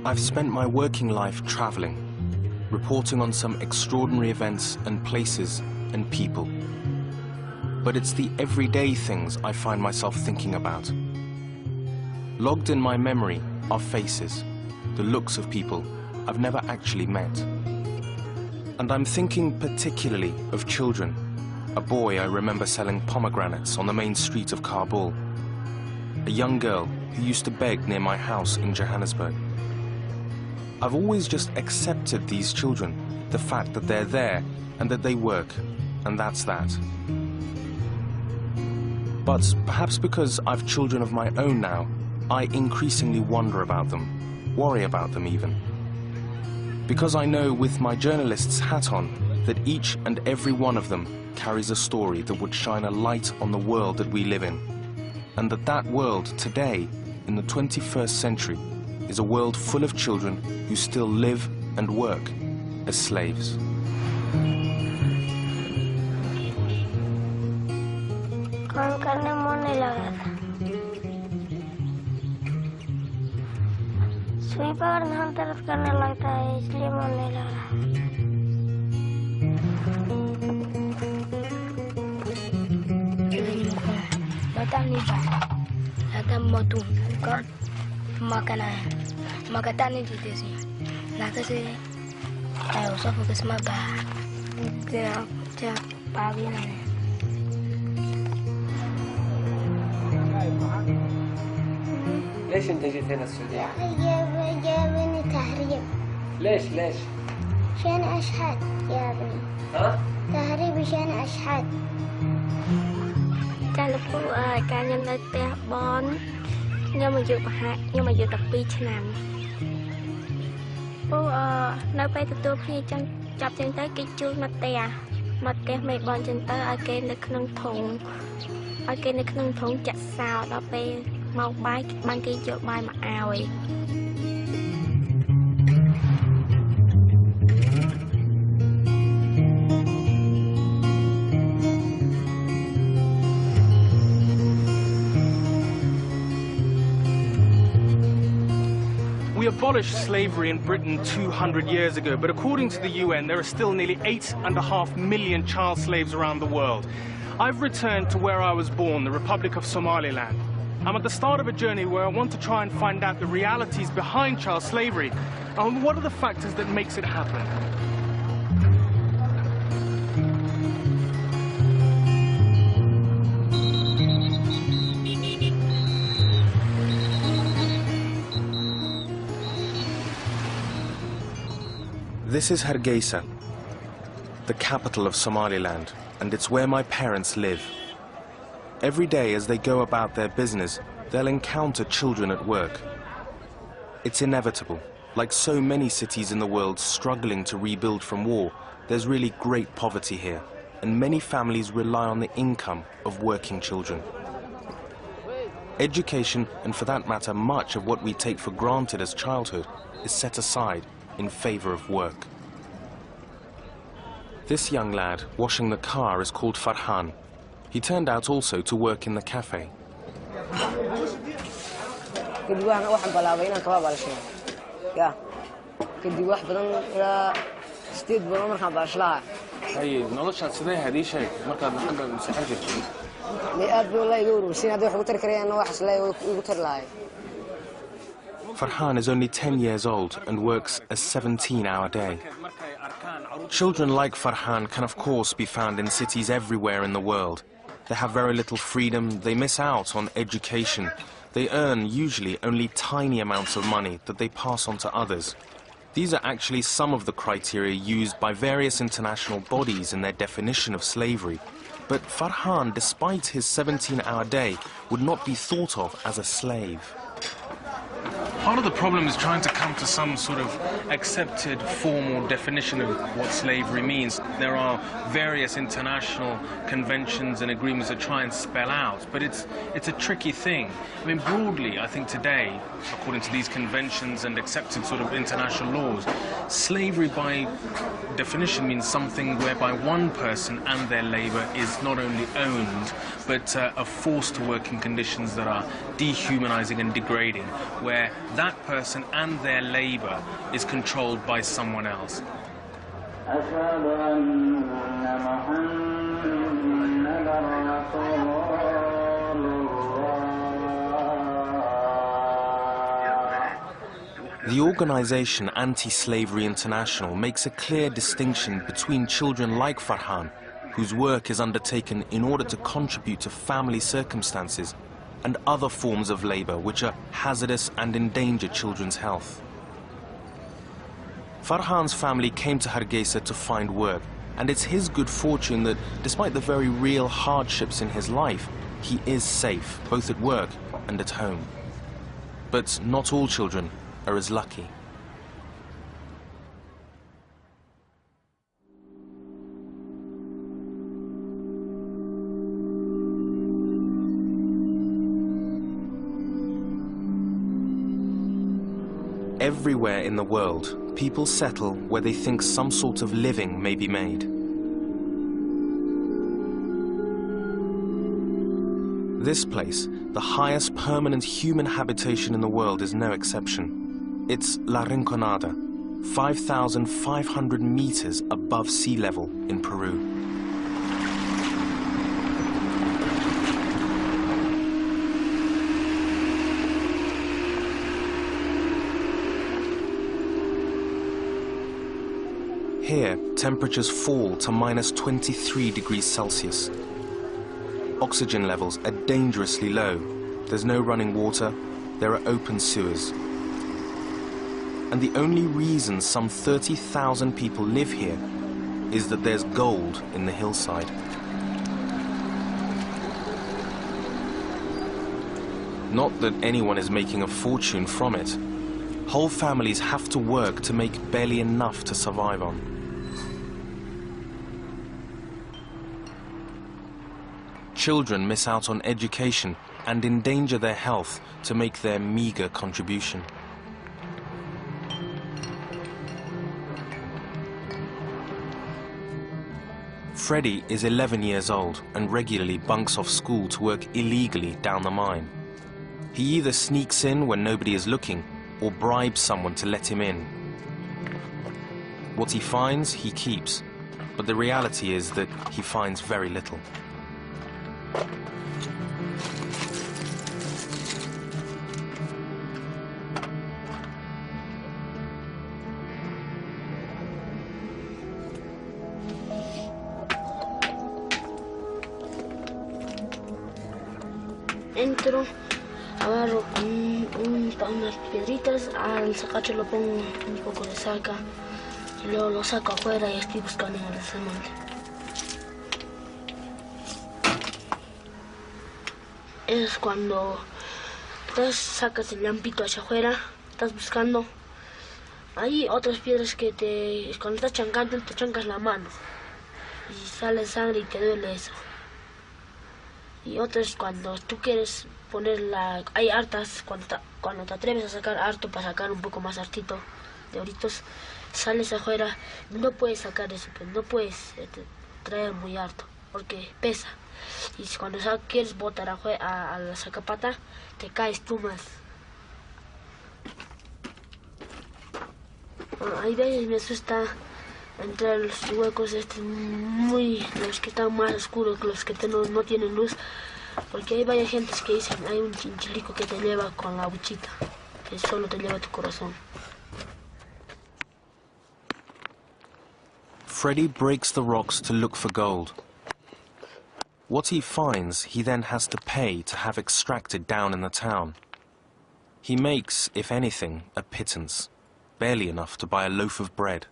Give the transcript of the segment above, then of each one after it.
I've spent my working life traveling, reporting on some extraordinary events and places and people. But it's the everyday things I find myself thinking about. Logged in my memory are faces, the looks of people I've never actually met. And I'm thinking particularly of children. A boy I remember selling pomegranates on the main street of Kabul. A young girl who used to beg near my house in Johannesburg. I've always just accepted these children, the fact that they're there and that they work, and that's that. But perhaps because I've children of my own now, I increasingly wonder about them, worry about them even. Because I know with my journalist's hat on that each and every one of them carries a story that would shine a light on the world that we live in. And that world today, in the 21st century, is a world full of children who still live and work as slaves. काम करने मन नहीं लगा था। सुई पर ध्यान तरफ करने लगता है, इसलिए मन नहीं लग रहा। Mata ni ba? Ada motu kan makanan. Makatan ni di sini. Nak kasi ayo so fokus ma ba. Dia pagi na. ليش انت جيت هنا السعودية؟ جابني تهريب. ليش؟ عشان اشحت يا ابني. ها؟ تهريب عشان اشحت. كان لفو كان يوم نتبه بون يوم يجوا بحق يوم يجوا تبي شنام. فو نبي تطور في جاب جنتة كيجوا متى مي بون جنتة أكيد نكنن thùng chặt sao đó về mau bái ban kia chợ bài mà ao ấy. We abolished slavery in Britain 200 years ago, but according to the UN, there are still nearly 8.5 million child slaves around the world. I've returned to where I was born, the Republic of Somaliland. I'm at the start of a journey where I want to try and find out the realities behind child slavery and what are the factors that makes it happen. This is Hargeisa, the capital of Somaliland, and it's where my parents live. Every day as they go about their business, they'll encounter children at work. It's inevitable. Like so many cities in the world struggling to rebuild from war, there's really great poverty here, and many families rely on the income of working children. Education, and for that matter much of what we take for granted as childhood, is set aside in favor of work. This young lad washing the car is called Farhan. He turned out also to work in the cafe. Farhan is only 10 years old and works a 17-hour day. Children like Farhan can of course be found in cities everywhere in the world. They have very little freedom, they miss out on education. They earn usually only tiny amounts of money that they pass on to others. These are actually some of the criteria used by various international bodies in their definition of slavery. But Farhan, despite his 17-hour day, would not be thought of as a slave. Part of the problem is trying to come to some sort of accepted formal definition of what slavery means. There are various international conventions and agreements that try and spell out, but it's a tricky thing. I mean, broadly, I think today, according to these conventions and accepted sort of international laws, slavery by definition means something whereby one person and their labor is not only owned, but are forced to work in conditions that are dehumanizing and degrading, where that person and their labor is controlled by someone else. أشهد أن محمداً رسول الله. The organization Anti-Slavery International makes a clear distinction between children like Farhan, whose work is undertaken in order to contribute to family circumstances, and other forms of labor which are hazardous and endanger children's health. Farhan's family came to Hargeisa to find work, and it's his good fortune that, despite the very real hardships in his life, he is safe, both at work and at home. But not all children are as lucky. Everywhere in the world, people settle where they think some sort of living may be made. This place, the highest permanent human habitation in the world, is no exception. It's La Rinconada, 5,500 meters above sea level in Peru. Here, temperatures fall to minus 23 degrees Celsius. Oxygen levels are dangerously low. There's no running water, there are open sewers. And the only reason some 30,000 people live here is that there's gold in the hillside. Not that anyone is making a fortune from it. Whole families have to work to make barely enough to survive on. Children miss out on education and endanger their health to make their meager contribution. Freddy is 11 years old and regularly bunks off school to work illegally down the mine. He either sneaks in when nobody is looking or bribes someone to let him in. What he finds, he keeps, but the reality is that he finds very little. Entro, agarro unas piedritas, al sacacho lo pongo un poco de saca y luego lo saco afuera y estoy buscando en el cemento. Es cuando sacas el lampito hacia afuera, estás buscando. Hay otras piedras que cuando estás chancando te chancas la mano y sale sangre y te duele eso. Y otras cuando tú quieres ponerla, hay hartas, cuando te atreves a sacar harto para sacar un poco más hartito de oritos, sales afuera, no puedes sacar eso, pues no puedes traer muy harto porque pesa. Y cuando quieres botar a la sacapata, te caes tú más. Bueno, hay veces me asusta entrar los huecos los que están más oscuros, los que no tienen luz, porque hay varias gentes que dicen, hay un chinchilico que te lleva con la buchita, que solo te lleva tu corazón. Freddy breaks the rocks to look for gold. What he finds, he then has to pay to have extracted down in the town. He makes, if anything, a pittance, barely enough to buy a loaf of bread.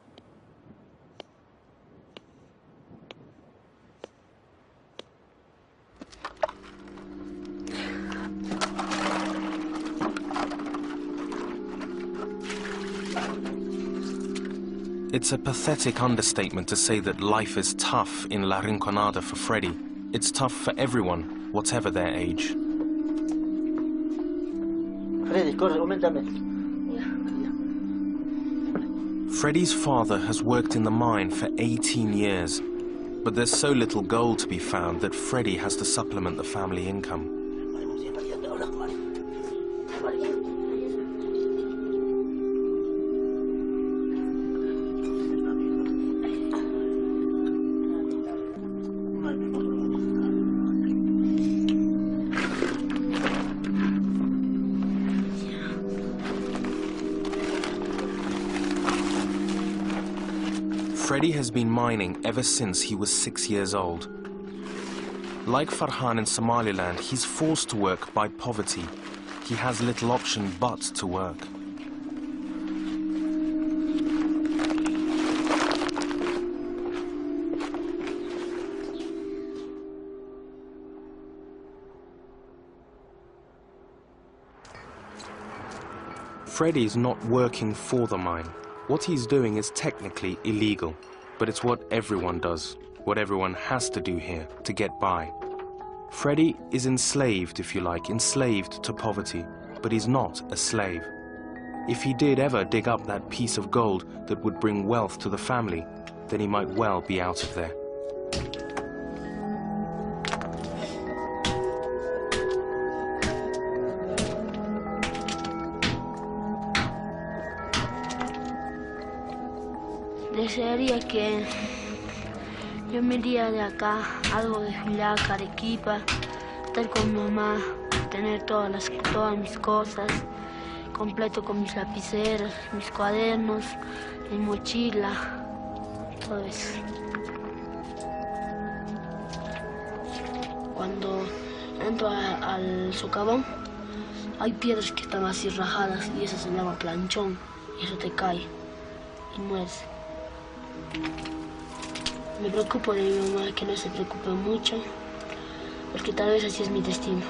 It's a pathetic understatement to say that life is tough in La Rinconada for Freddy. It's tough for everyone, whatever their age. Freddy, corre, coméntame. Freddy's father has worked in the mine for 18 years, but there's so little gold to be found that Freddy has to supplement the family income. Freddie has been mining ever since he was 6 years old. Like Farhan in Somaliland, he's forced to work by poverty. He has little option but to work. Freddie is not working for the mine. What he's doing is technically illegal, but it's what everyone does, what everyone has to do here to get by. Freddie is enslaved, if you like, enslaved to poverty, but he's not a slave. If he did ever dig up that piece of gold that would bring wealth to the family, then he might well be out of there. Desearía que yo me iría de acá, algo de Juliaca, Arequipa, estar con mi mamá, tener todas mis cosas, completo con mis lapiceros, mis cuadernos, mi mochila, todo eso. Cuando entro al socavón, hay piedras que están así rajadas y eso se llama planchón, y eso te cae y mueres. Me preocupo de mi mamá, que no se preocupe mucho, porque tal vez así es mi destino.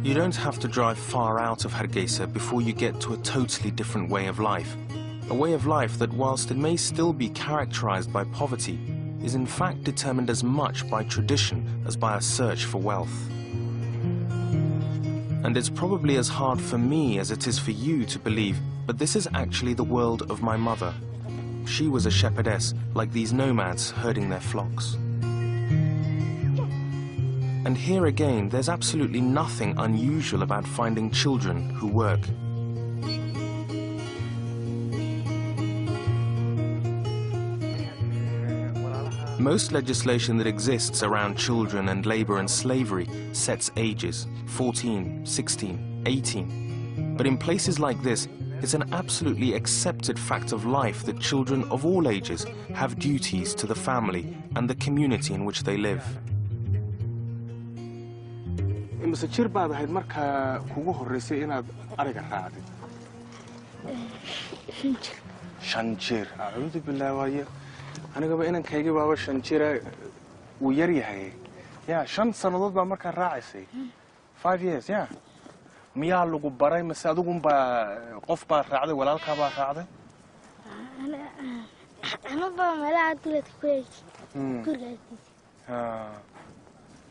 You don't have to drive far out of Hargeisa before you get to a totally different way of life. A way of life that, whilst it may still be characterized by poverty, is in fact determined as much by tradition as by a search for wealth. And it's probably as hard for me as it is for you to believe, but this is actually the world of my mother. She was a shepherdess, like these nomads herding their flocks. And here again, there's absolutely nothing unusual about finding children who work. Most legislation that exists around children and labor and slavery sets ages, 14, 16, 18. But in places like this, it's an absolutely accepted fact of life that children of all ages have duties to the family and the community in which they live. imse jir baad ahayd marka kugu horeysay inaad ariga raacday? 5 jir. A'uudu billahi waaye. Anigaba inankayga baaba 5 jir uu yar yahay. Ya 5 sanadood baa marka raacisay. 5 years, ya. Miyaa lagu baray mise adigu qof baa raacday walaalka baa raacday? Ana baa malaad kuleed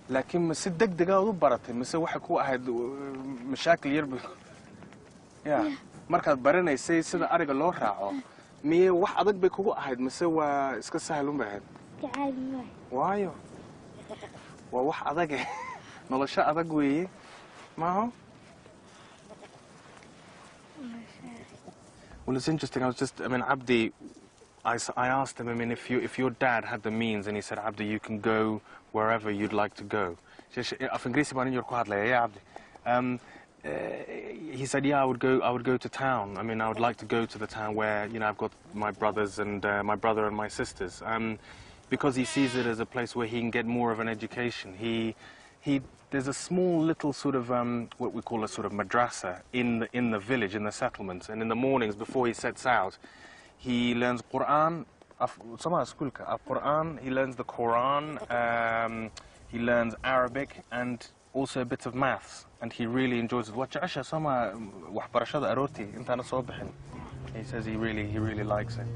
لكن مس دقدقة وضبرت مس واحد كوا أحد مشاكل يربي يا مركز برينا يصير سيدا أرجع الله راعه مية واحد أدق بكوا أحد مس هو إسكت سهلون بعد وايو وواحد أدق نلا شيء أدق ويه ما هو Well, it's interesting. I mean, Abdi, I asked him, I mean, if your dad had the means, and he said, Abdi, you can go wherever you'd like to go. He said, yeah, I would go to town. I mean, I would like to go to the town where, you know, I've got my brothers and my brother and my sisters. Because he sees it as a place where he can get more of an education. There's a small little sort of, what we call a sort of madrasa in the village, in the settlements. And in the mornings, before he sets out, he learns Quran. Quran, he learns the Quran, he learns Arabic and also a bit of maths, and he really enjoys it. He says he really likes it.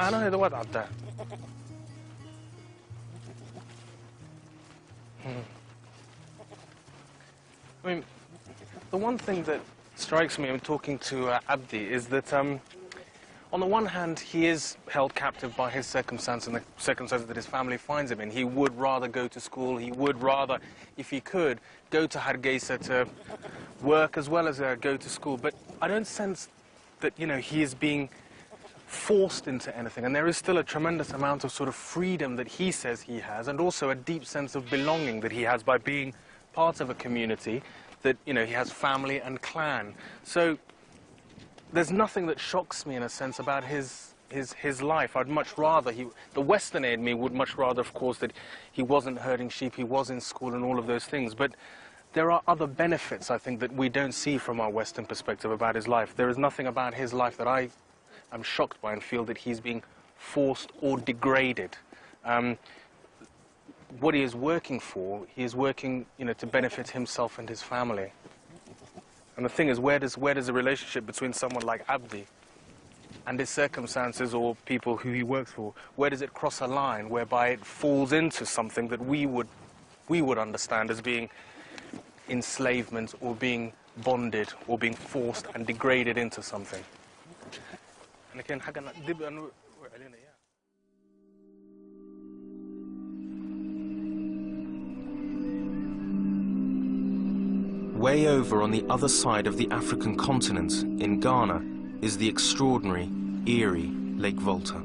أنا هذا وضع ده. I mean, the one thing that strikes me when talking to Abdi is that, on the one hand, he is held captive by his circumstance and the circumstances that his family finds him in. He would rather go to school. He would rather, if he could, go to Hargeisa to work as well as go to school. But I don't sense that, you know, he is being forced into anything. And there is still a tremendous amount of sort of freedom that he says he has, and also a deep sense of belonging that he has by being part of a community, that, you know, he has family and clan. So there's nothing that shocks me in a sense about his life. I'd much rather, the Westerner in me would much rather, of course, that he wasn't herding sheep, he was in school and all of those things. But there are other benefits, I think, that we don't see from our Western perspective about his life. There is nothing about his life that I am shocked by and feel that he's being forced or degraded. What he is working for, he is working, you know, to benefit himself and his family. And the thing is, where does the relationship between someone like Abdi and his circumstances or people who he works for, where does it cross a line whereby it falls into something that we would understand as being enslavement or being bonded or being forced and degraded into something? And again, way over on the other side of the African continent, in Ghana, is the extraordinary, eerie Lake Volta.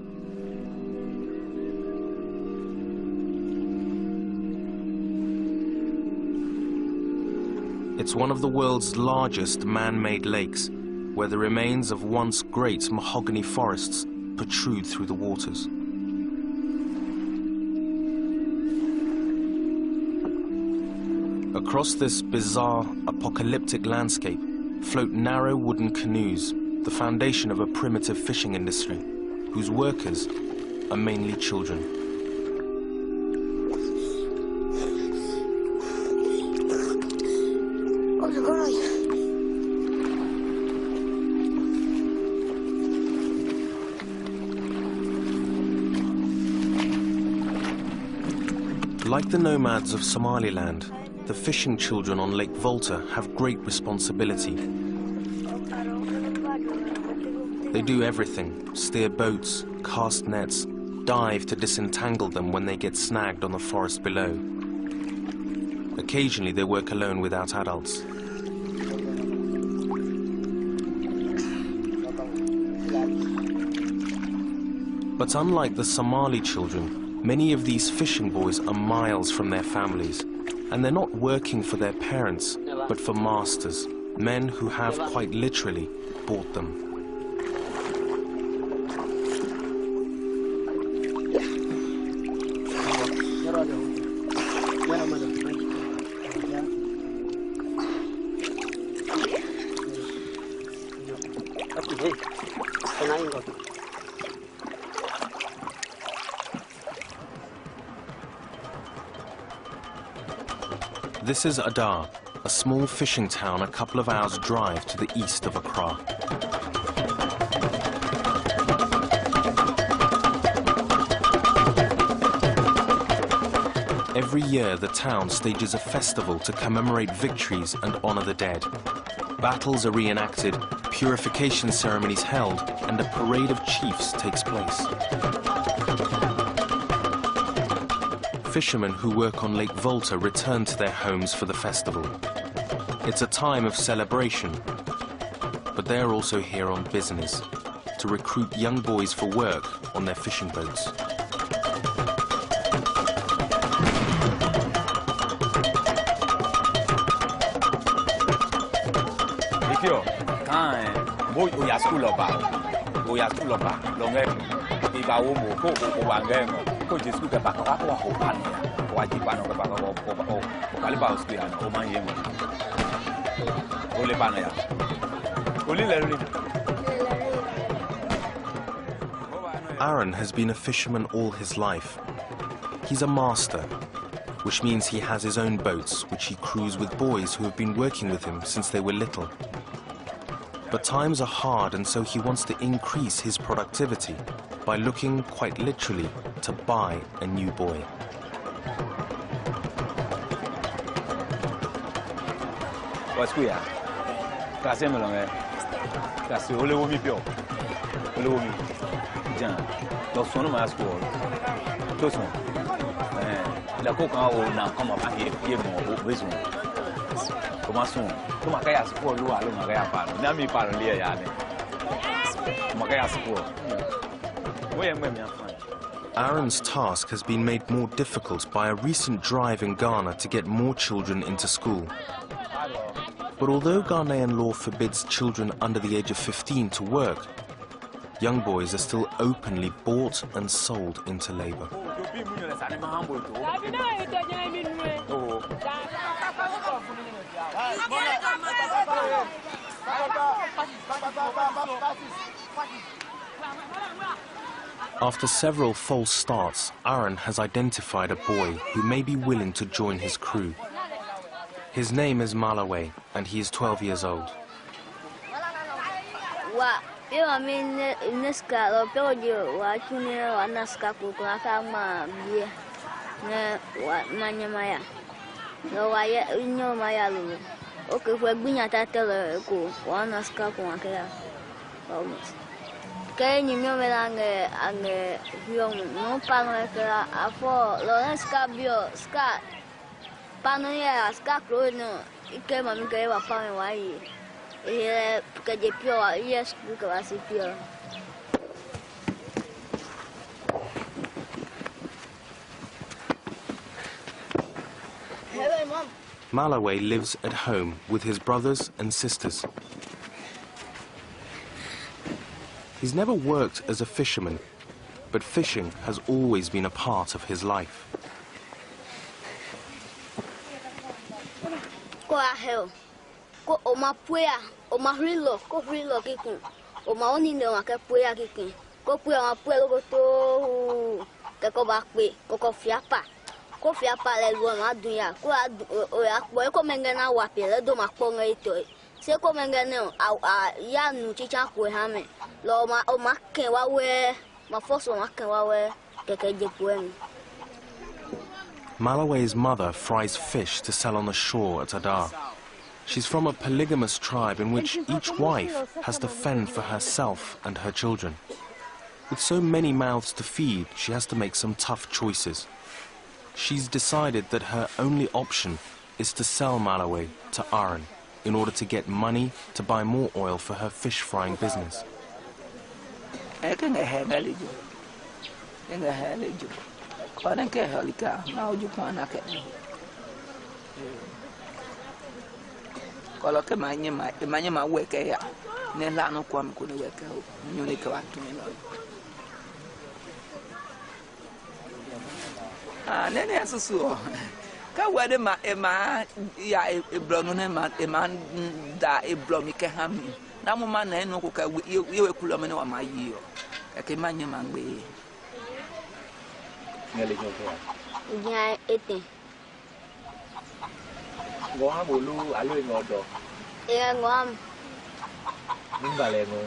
It's one of the world's largest man-made lakes, where the remains of once great mahogany forests protrude through the waters. Across this bizarre, apocalyptic landscape float narrow wooden canoes, the foundation of a primitive fishing industry, whose workers are mainly children. Like the nomads of Somaliland, the fishing children on Lake Volta have great responsibility. They do everything: steer boats, cast nets, dive to disentangle them when they get snagged on the forest below. Occasionally they work alone without adults. But unlike the Somali children, many of these fishing boys are miles from their families. And they're not working for their parents, but for masters, men who have quite literally bought them. This is Adar, a small fishing town a couple of hours' drive to the east of Accra. Every year, the town stages a festival to commemorate victories and honor the dead. Battles are reenacted, purification ceremonies held, and a parade of chiefs takes place. Fishermen who work on Lake Volta return to their homes for the festival. It's a time of celebration, but they are also here on business, to recruit young boys for work on their fishing boats. Aaron has been a fisherman all his life. He's a master, which means he has his own boats, which he crews with boys who have been working with him since they were little. But times are hard, and so he wants to increase his productivity. by looking quite literally to buy a new boy. What's good? Class M long class ole wo mi pio. Ole wo mi. Jan. Lo sono ma school. To son. La ko kan o na come up here mo o bezo. Como son? Como ka ya school lo alo ma ka ya pa. Na mi pa le ya ne. Como ka ya school. Wo ye me fine. Aaron's task has been made more difficult by a recent drive in Ghana to get more children into school. But although Ghanaian law forbids children under the age of 15 to work, young boys are still openly bought and sold into labor. After several false starts, Aaron has identified a boy who may be willing to join his crew. His name is Malawi, and he is 12 years old. Malawi lives at home with his brothers and sisters. He's never worked as a fisherman, but fishing has always been a part of his life. Malawi's mother fries fish to sell on the shore at Adar. She's from a polygamous tribe in which each wife has to fend for herself and her children. With so many mouths to feed, she has to make some tough choices. She's decided that her only option is to sell Malawi to Aaron in order to get money to buy more oil for her fish frying business. Nene asusu ka wade ma ya eblono ne ma da eblomi ke ha mi na mo ma na enu ko ka ye we kulo me ne wa ma yi o ke ma nya ma ngbe ngale jo ko ya ete go ha bolu alo ngodo ngom nimbale ngo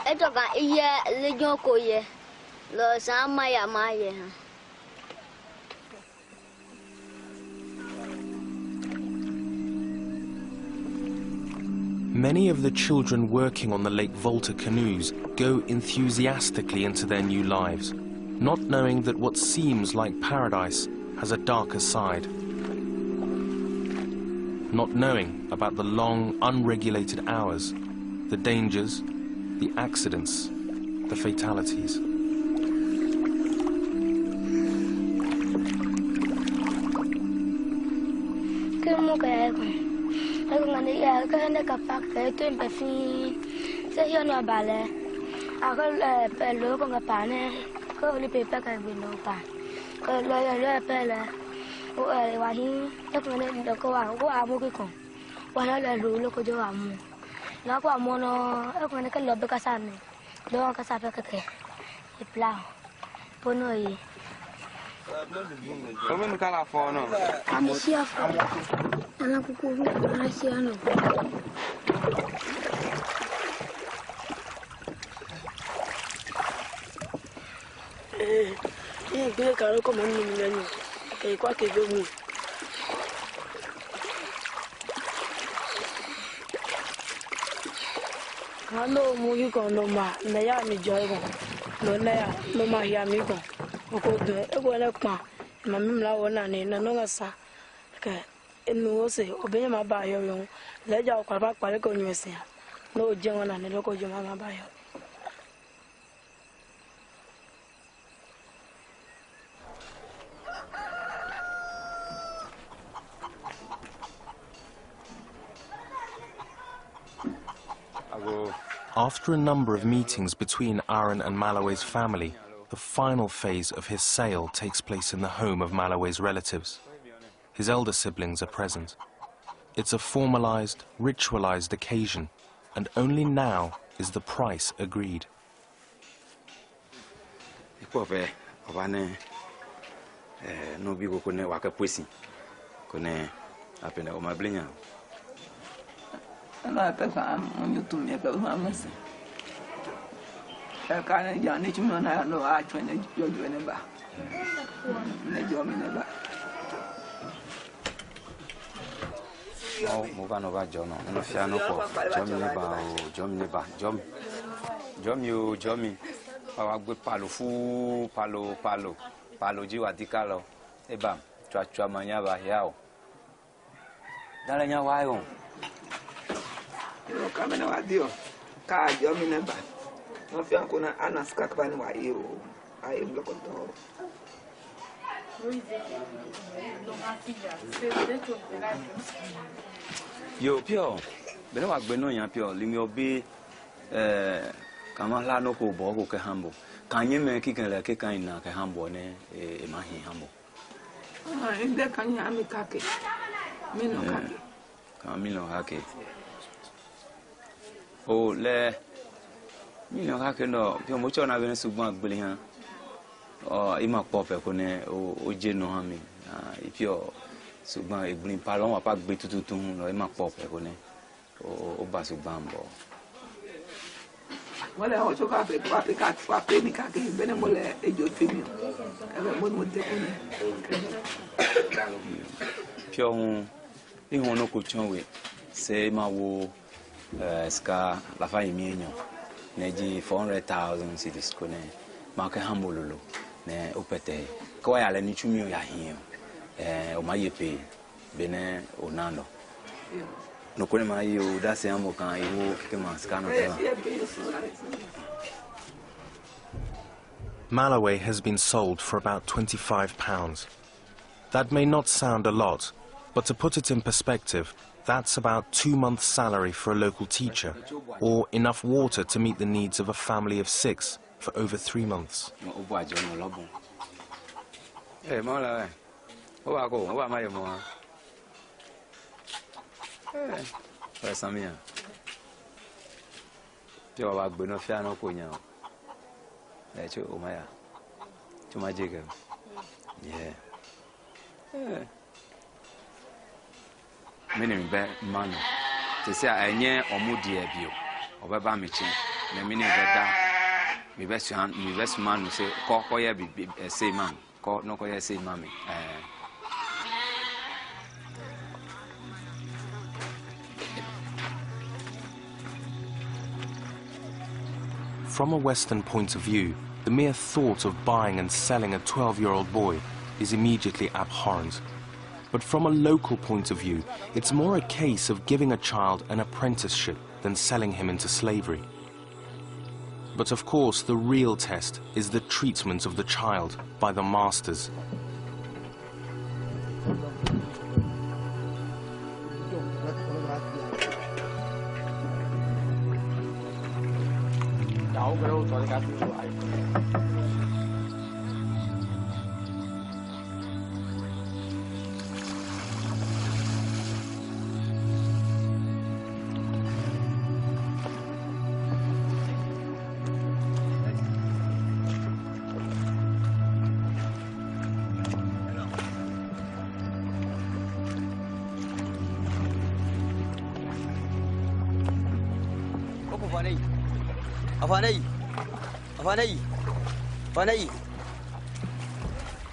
eto ka iye le jo ko ye lo sama ya ma ye ha. Many of the children working on the Lake Volta canoes go enthusiastically into their new lives, not knowing that what seems like paradise has a darker side. Not knowing about the long, unregulated hours, the dangers, the accidents, the fatalities. Aku ngani ya kan nek kapak itu impefi saya no bale aku pelo ko ngapane ko li pepa ka bino pa ko lo ya pele o wa hi aku ngani ndo ko wa ko amu ko wa la lo ko jo amu na ko amu no aku ngani ka lo be ka sane do ka sa pe ka ke e pla pono yi Come mi kala fono. Ami sia fo. Ana kukuru na sia no. que caro como un niño que cualquier yo muy cuando muy con no más me ya mi yo no más ya mi con o de e buena pa mami la wona ni na no ngasa que no se o be ma ba yo yo le ja kwa ba kwa le ko nyu se no je wona ni lo ko je ma ba yo. After a number of meetings between Aaron and Malaway's family, the final phase of his sale takes place in the home of Malaway's relatives. His elder siblings are present. It's a formalized, ritualized occasion, and only now is the price agreed. Ana pesa mnyutumia kwa mamasi. Kana ya ni chuma na no a chwene jojo ne ba. Ne jomi ne ba. Mo va no va jono. No fia no ko. Jomi ne ba o, jomi ne ba. Jomi. Awa gbe palo fu palo ji wa dikalo. E ba, chwa manya ba yao. Dale nya wa yo. Yo kamera wadio ka jomi ne ba no fi akona anaska kwa ni wa yo ai bloko to yo pio bene wa gbe no yan pio limi obi kama la no ko bo ko ke hambo kanye me kikan la ke kan na ke hambo ne e ma hin hambo inde kanya mi kake mino kake kamino hake. Oh, le million hake no pio mo chona bene sugbon agbele han o ima pope ko ne o je no han mi pio sugbon egbin palon wa pa gbe tututun no ima pope ko ne o ba sugbon bo wala o choka pe pa pe ni ka ke bene mo le ejo timi e mo te ko ne pio hun ihun no ko chonwe se ma wo ska la fa imienyo neji 400,000 cities ko ne ma ka hambololo ne opete ko ya le ni chumi ya hin o ma yepe bene onando no ko ne ma yo da se amo kan iwo ke ma ska no tema. Malaway has been sold for about £25. That may not sound a lot, but to put it in perspective, that's about 2 months' salary for a local teacher, or enough water to meet the needs of a family of 6 for over 3 months. Meaning be manu to say enye omudi ebio obeba mechi na meaning be da me best manu say ko ye bi say man ko no ko ye say mami From a Western point of view, the mere thought of buying and selling a 12-year-old boy is immediately abhorrent. But from a local point of view, it's more a case of giving a child an apprenticeship than selling him into slavery. But of course, the real test is the treatment of the child by the masters.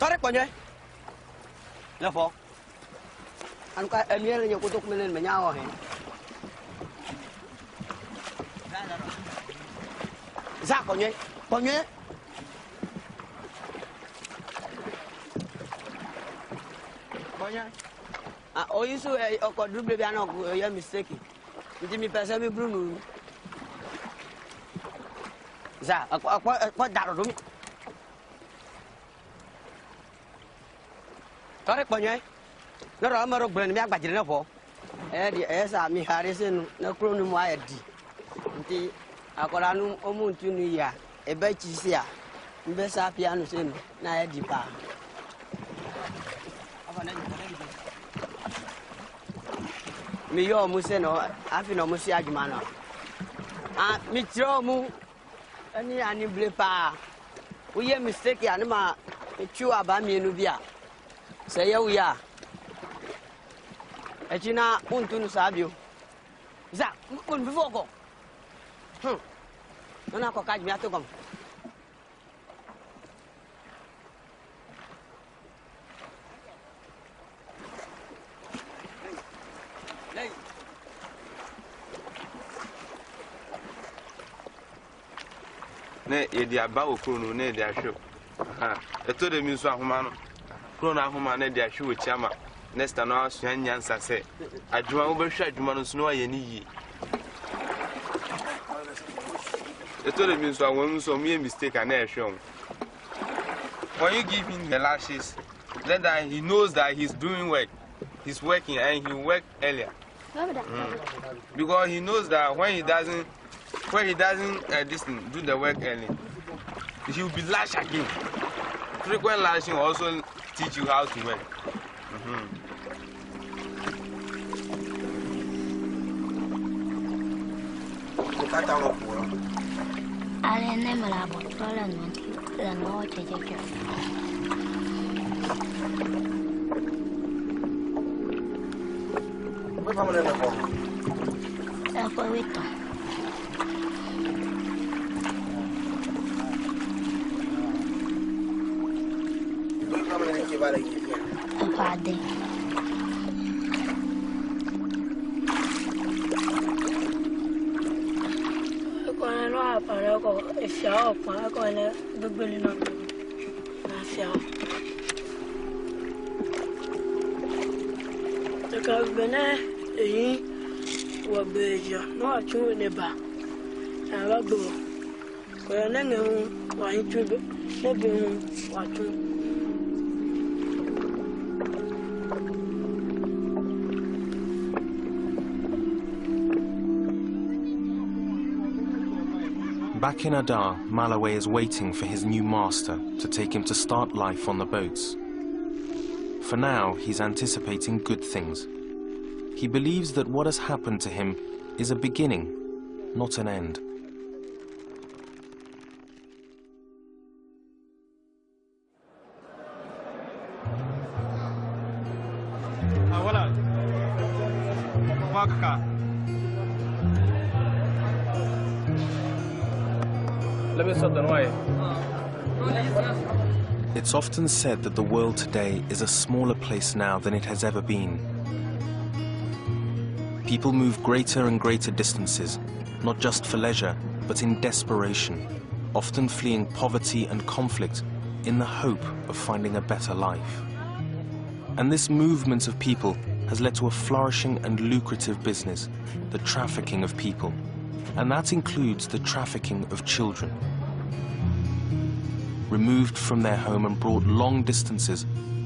Correct po niya. Lafo. Ano ka, emir niyo kutok menen menyawa he. Za po niya. Po niya. Po niya. Ah, o isu o ko double bi ana ko ya mistake. Ndi mi pesa mi Bruno. Za, ako daro dumi. Correct po niya. Nó rõ mà rục bên miếng bạch nó phổ, đi sa mi hari sen nó kêu nó mua đi, thì ako là nó muốn chun đi à, bé chỉ xia, bé sa piano sen na đi pa. Mi yo mu sen no, afi no mu si ajumana. Mi tro mu, ani ble pa. Uye mistake ya ma chu aba mi nu bia. Saya uya. Echina untunu sabio. Za, kun bifoko. Nona ko kaji mi atogam. Lei. Ne yedi aba okunu ne de ahwe. Eto de mi so ahoma no. Kro na ahoma ne de ahwe chiama. Next time I was young, say, I do overshot Jumanus no any ye. The told me so I won't so me a mistake and air show. When you give him the lashes, then that he knows that he's doing work. He's working and he worked earlier. Because he knows that when he doesn't do the work early, he will be lashed again. Frequent lashing also teach you how to work. Ale ne me la bot problem la noche que Voi vamos a ver. la fue visto. Voi vamos a ver que vale aquí. Padre. Cuando no aparece con el fiado, con el bebelino, la fiado. Le cabinet est ou beja, no a tu ne ba. La go. Quand on est un wa tu ne be wa tu. Back in Adar, Malawi is waiting for his new master to take him to start life on the boats. For now, he's anticipating good things. He believes that what has happened to him is a beginning, not an end. It's often said that the world today is a smaller place now than it has ever been. People move greater and greater distances, not just for leisure, but in desperation, often fleeing poverty and conflict in the hope of finding a better life. And this movement of people has led to a flourishing and lucrative business, the trafficking of people. And that includes the trafficking of children. Removed from their home and brought long distances,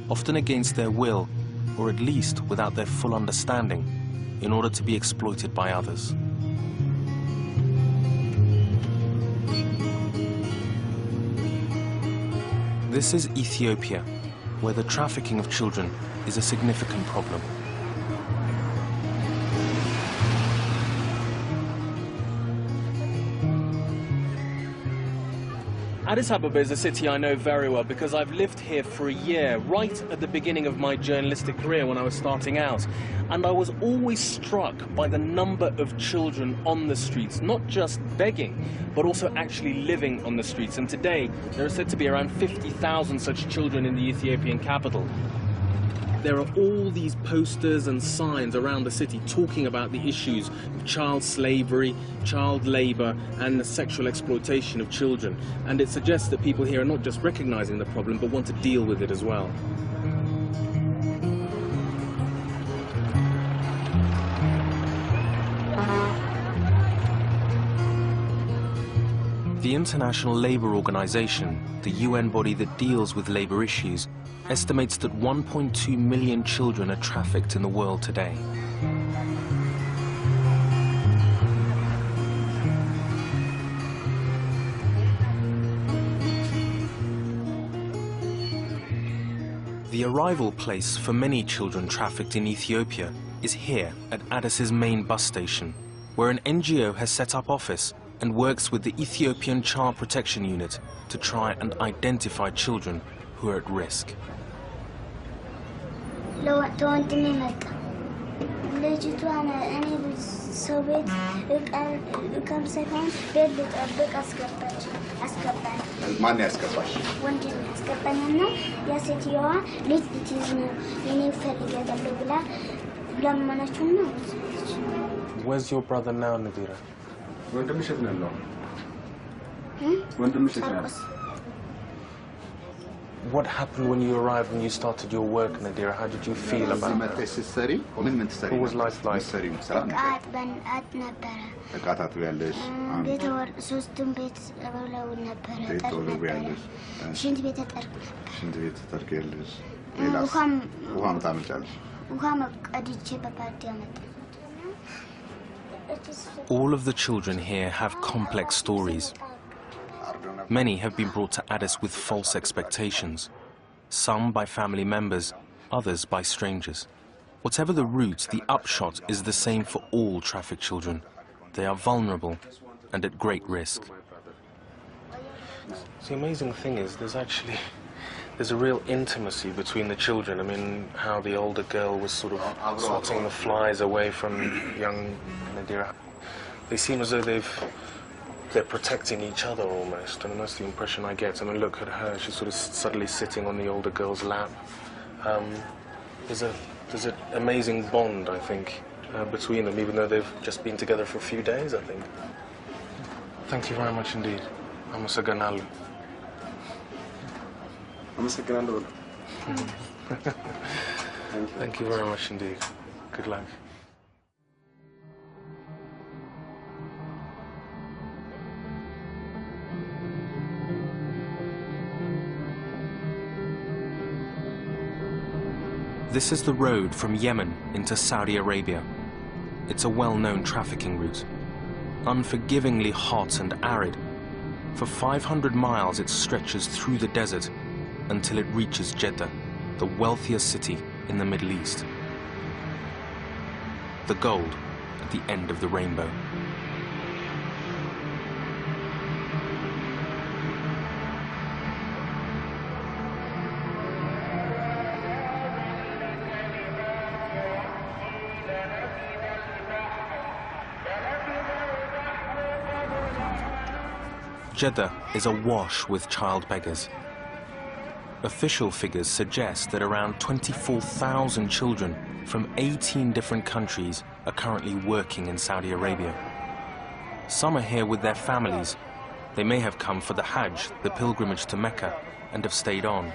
often against their will, or at least without their full understanding, in order to be exploited by others. This is Ethiopia, where the trafficking of children is a significant problem. Addis Ababa is a city I know very well because I've lived here for a year, right at the beginning of my journalistic career when I was starting out. And I was always struck by the number of children on the streets, not just begging, but also actually living on the streets. And today, there are said to be around 50,000 such children in the Ethiopian capital. There are all these posters and signs around the city talking about the issues of child slavery, child labor, and the sexual exploitation of children. And it suggests that people here are not just recognizing the problem, but want to deal with it as well. The International Labour Organization, the UN body that deals with labour issues, estimates that 1.2 million children are trafficked in the world today. The arrival place for many children trafficked in Ethiopia is here at Addis's main bus station, where an NGO has set up office and works with the Ethiopian Child Protection Unit to try and identify children who are at risk. Where's your brother now, Nadira? What happened when you arrived and you started your work, Nadira? How did you feel about that? What was life like? All of the children here have complex stories. Many have been brought to Addis with false expectations, some by family members, others by strangers. Whatever the route, the upshot is the same for all trafficked children. They are vulnerable and at great risk. The amazing thing is there's a real intimacy between the children. I mean, how the older girl was sort of swatting the flies away from young Nadira. They seem as though they're protecting each other almost, and that's the impression I get. I mean, look at her, she's sort of suddenly sitting on the older girl's lap. There's an amazing bond, I think, between them, even though they've just been together for a few days, I think. Thank you very much indeed. Amasaganalu. Thank you very much indeed. Good luck. This is the road from Yemen into Saudi Arabia. It's a well-known trafficking route. Unforgivingly hot and arid, for 500 miles it stretches through the desert until it reaches Jeddah, the wealthiest city in the Middle East. The gold at the end of the rainbow. Jeddah is awash with child beggars. Official figures suggest that around 24,000 children from 18 different countries are currently working in Saudi Arabia. Some are here with their families. They may have come for the Hajj, the pilgrimage to Mecca, and have stayed on.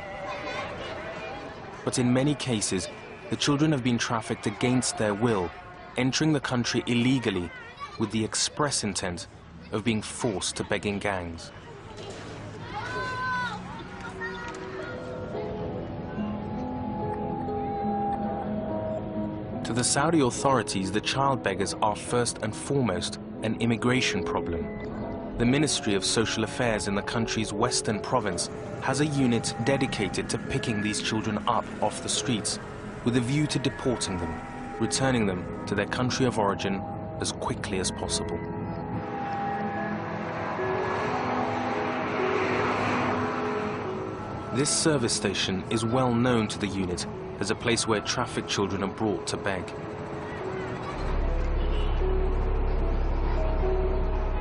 But in many cases, the children have been trafficked against their will, entering the country illegally with the express intent of being forced to begging gangs. To the Saudi authorities, the child beggars are first and foremost an immigration problem. The Ministry of Social Affairs in the country's western province has a unit dedicated to picking these children up off the streets with a view to deporting them, returning them to their country of origin as quickly as possible. This service station is well known to the unit as a place where trafficked children are brought to beg.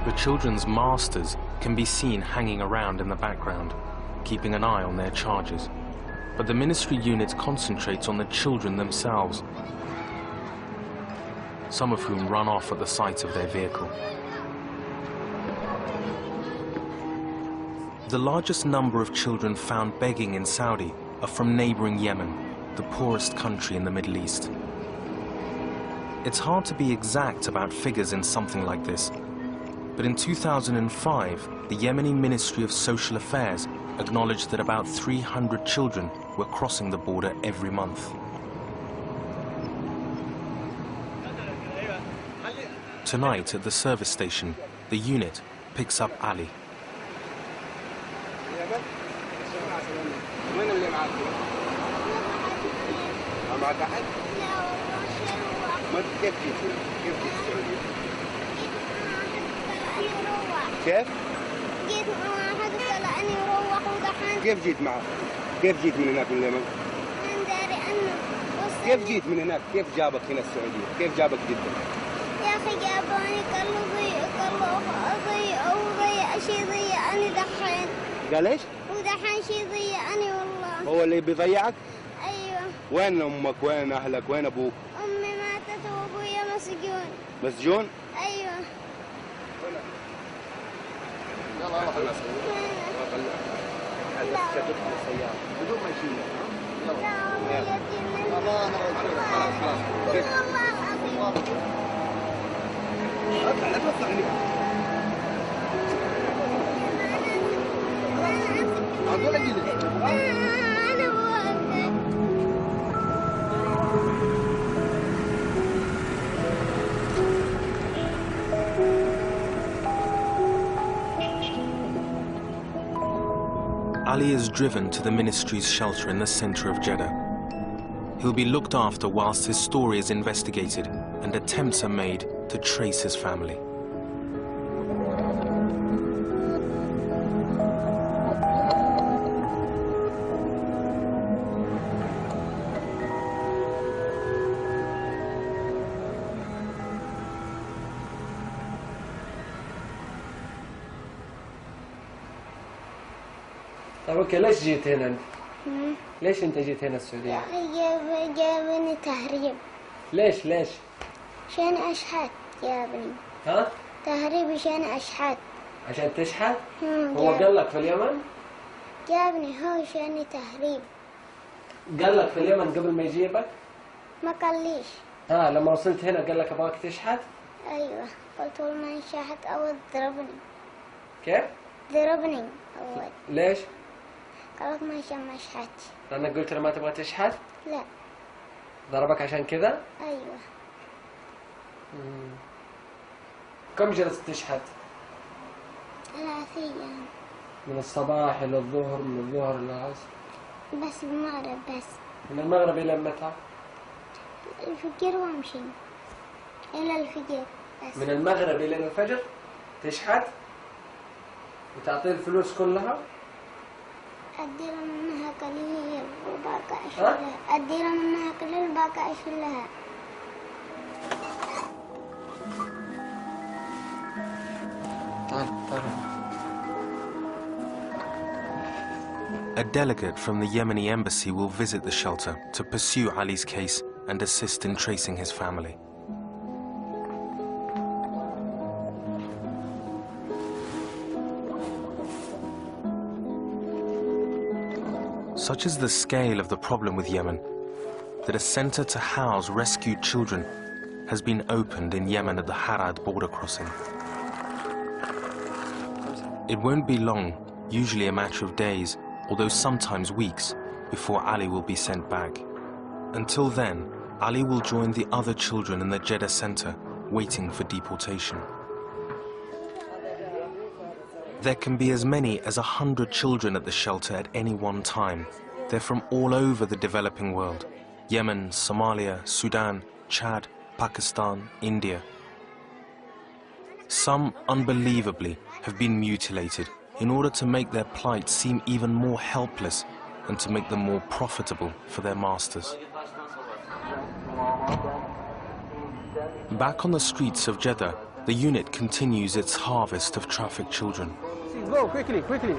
The children's masters can be seen hanging around in the background, keeping an eye on their charges. But the ministry unit concentrates on the children themselves, some of whom run off at the sight of their vehicle. The largest number of children found begging in Saudi are from neighboring Yemen, the poorest country in the Middle East. It's hard to be exact about figures in something like this, but in 2005, the Yemeni Ministry of Social Affairs acknowledged that about 300 children were crossing the border every month. Tonight at the service station, the unit picks up Ali. كيف؟ جيت معه لأني مروح ودحين. كيف جيت معه؟ كيف جيت من هناك من اليمن؟ من داري أنه. كيف جيت من هناك؟ كيف جابك هنا السعودية؟ كيف جابك جدة؟ يا أخي جابوني قالوا ضيع شيء ضيعني دحين. قال إيش؟ ودحين شيء ضيعني والله. هو اللي بيضيعك؟ أيوه. وين أمك؟ وين أهلك؟ وين أبوك؟ أمي ماتت وأبويا مسجون. مسجون؟ أيوه. يلا روح تدخل السيارة بدون ما يشيلك. لا والله اطلع لا تطلع هنا. اقول لك انا واقف. Ali is driven to the ministry's shelter in the center of Jeddah. He'll be looked after whilst his story is investigated and attempts are made to trace his family. طيب اوكي ليش جيت هنا انت؟ ليش انت جيت هنا السعودية؟ جابني تهريب. ليش؟ عشان اشحت جابني. ها؟ تهريب عشان اشحت. عشان تشحت؟ هو قال لك في اليمن؟ جابني هو عشان تهريب. قال لك في اليمن قبل ما يجيبك؟ ما قاليش. لما وصلت هنا قال لك ابغاك تشحت؟ ايوه قلت له ما انشحت اول ضربني. كيف؟ ضربني اول. ليش؟ قالك ما عشان ما اشحتش. لانك قلت له ما تبغى تشحت؟ لا. ضربك عشان كذا؟ ايوه. كم جلست تشحت؟ 3 أيام. من الصباح الى الظهر، من الظهر الى العصر؟ بس المغرب بس. من المغرب الى متى؟ الفجر وامشي. الى الفجر بس. من المغرب الى الفجر تشحت؟ وتعطيه الفلوس كلها؟ أدير منها قليل وباقي أشيلها. أدير منها قليل وباقي أشيلها. A delegate from the Yemeni embassy will visit the shelter to pursue Ali's case and assist in tracing his family. Such is the scale of the problem with Yemen that a center to house rescued children has been opened in Yemen at the Harad border crossing. It won't be long, usually a matter of days, although sometimes weeks, before Ali will be sent back. Until then, Ali will join the other children in the Jeddah center, waiting for deportation. There can be as many as 100 children at the shelter at any one time. They're from all over the developing world: Yemen, Somalia, Sudan, Chad, Pakistan, India. Some, unbelievably, have been mutilated in order to make their plight seem even more helpless and to make them more profitable for their masters. Back on the streets of Jeddah, the unit continues its harvest of trafficked children. Go, quickly, quickly.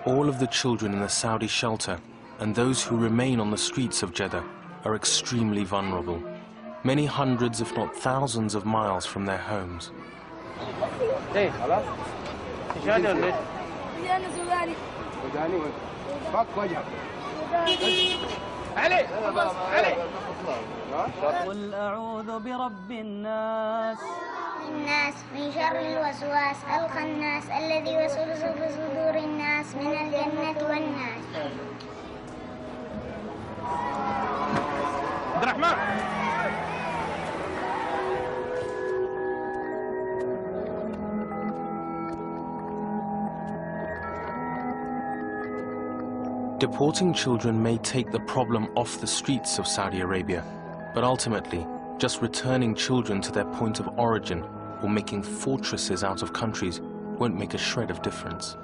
All of the children in the Saudi shelter and those who remain on the streets of Jeddah are extremely vulnerable, many hundreds if not thousands of miles from their homes. Hey, hello? قل أعوذ برب الناس من شر الوسواس الخناس الذي يوسوس في صدور الناس من الجنة والناس. عبد الرحمن. Deporting children may take the problem off the streets of Saudi Arabia, but ultimately, just returning children to their point of origin or making fortresses out of countries won't make a shred of difference.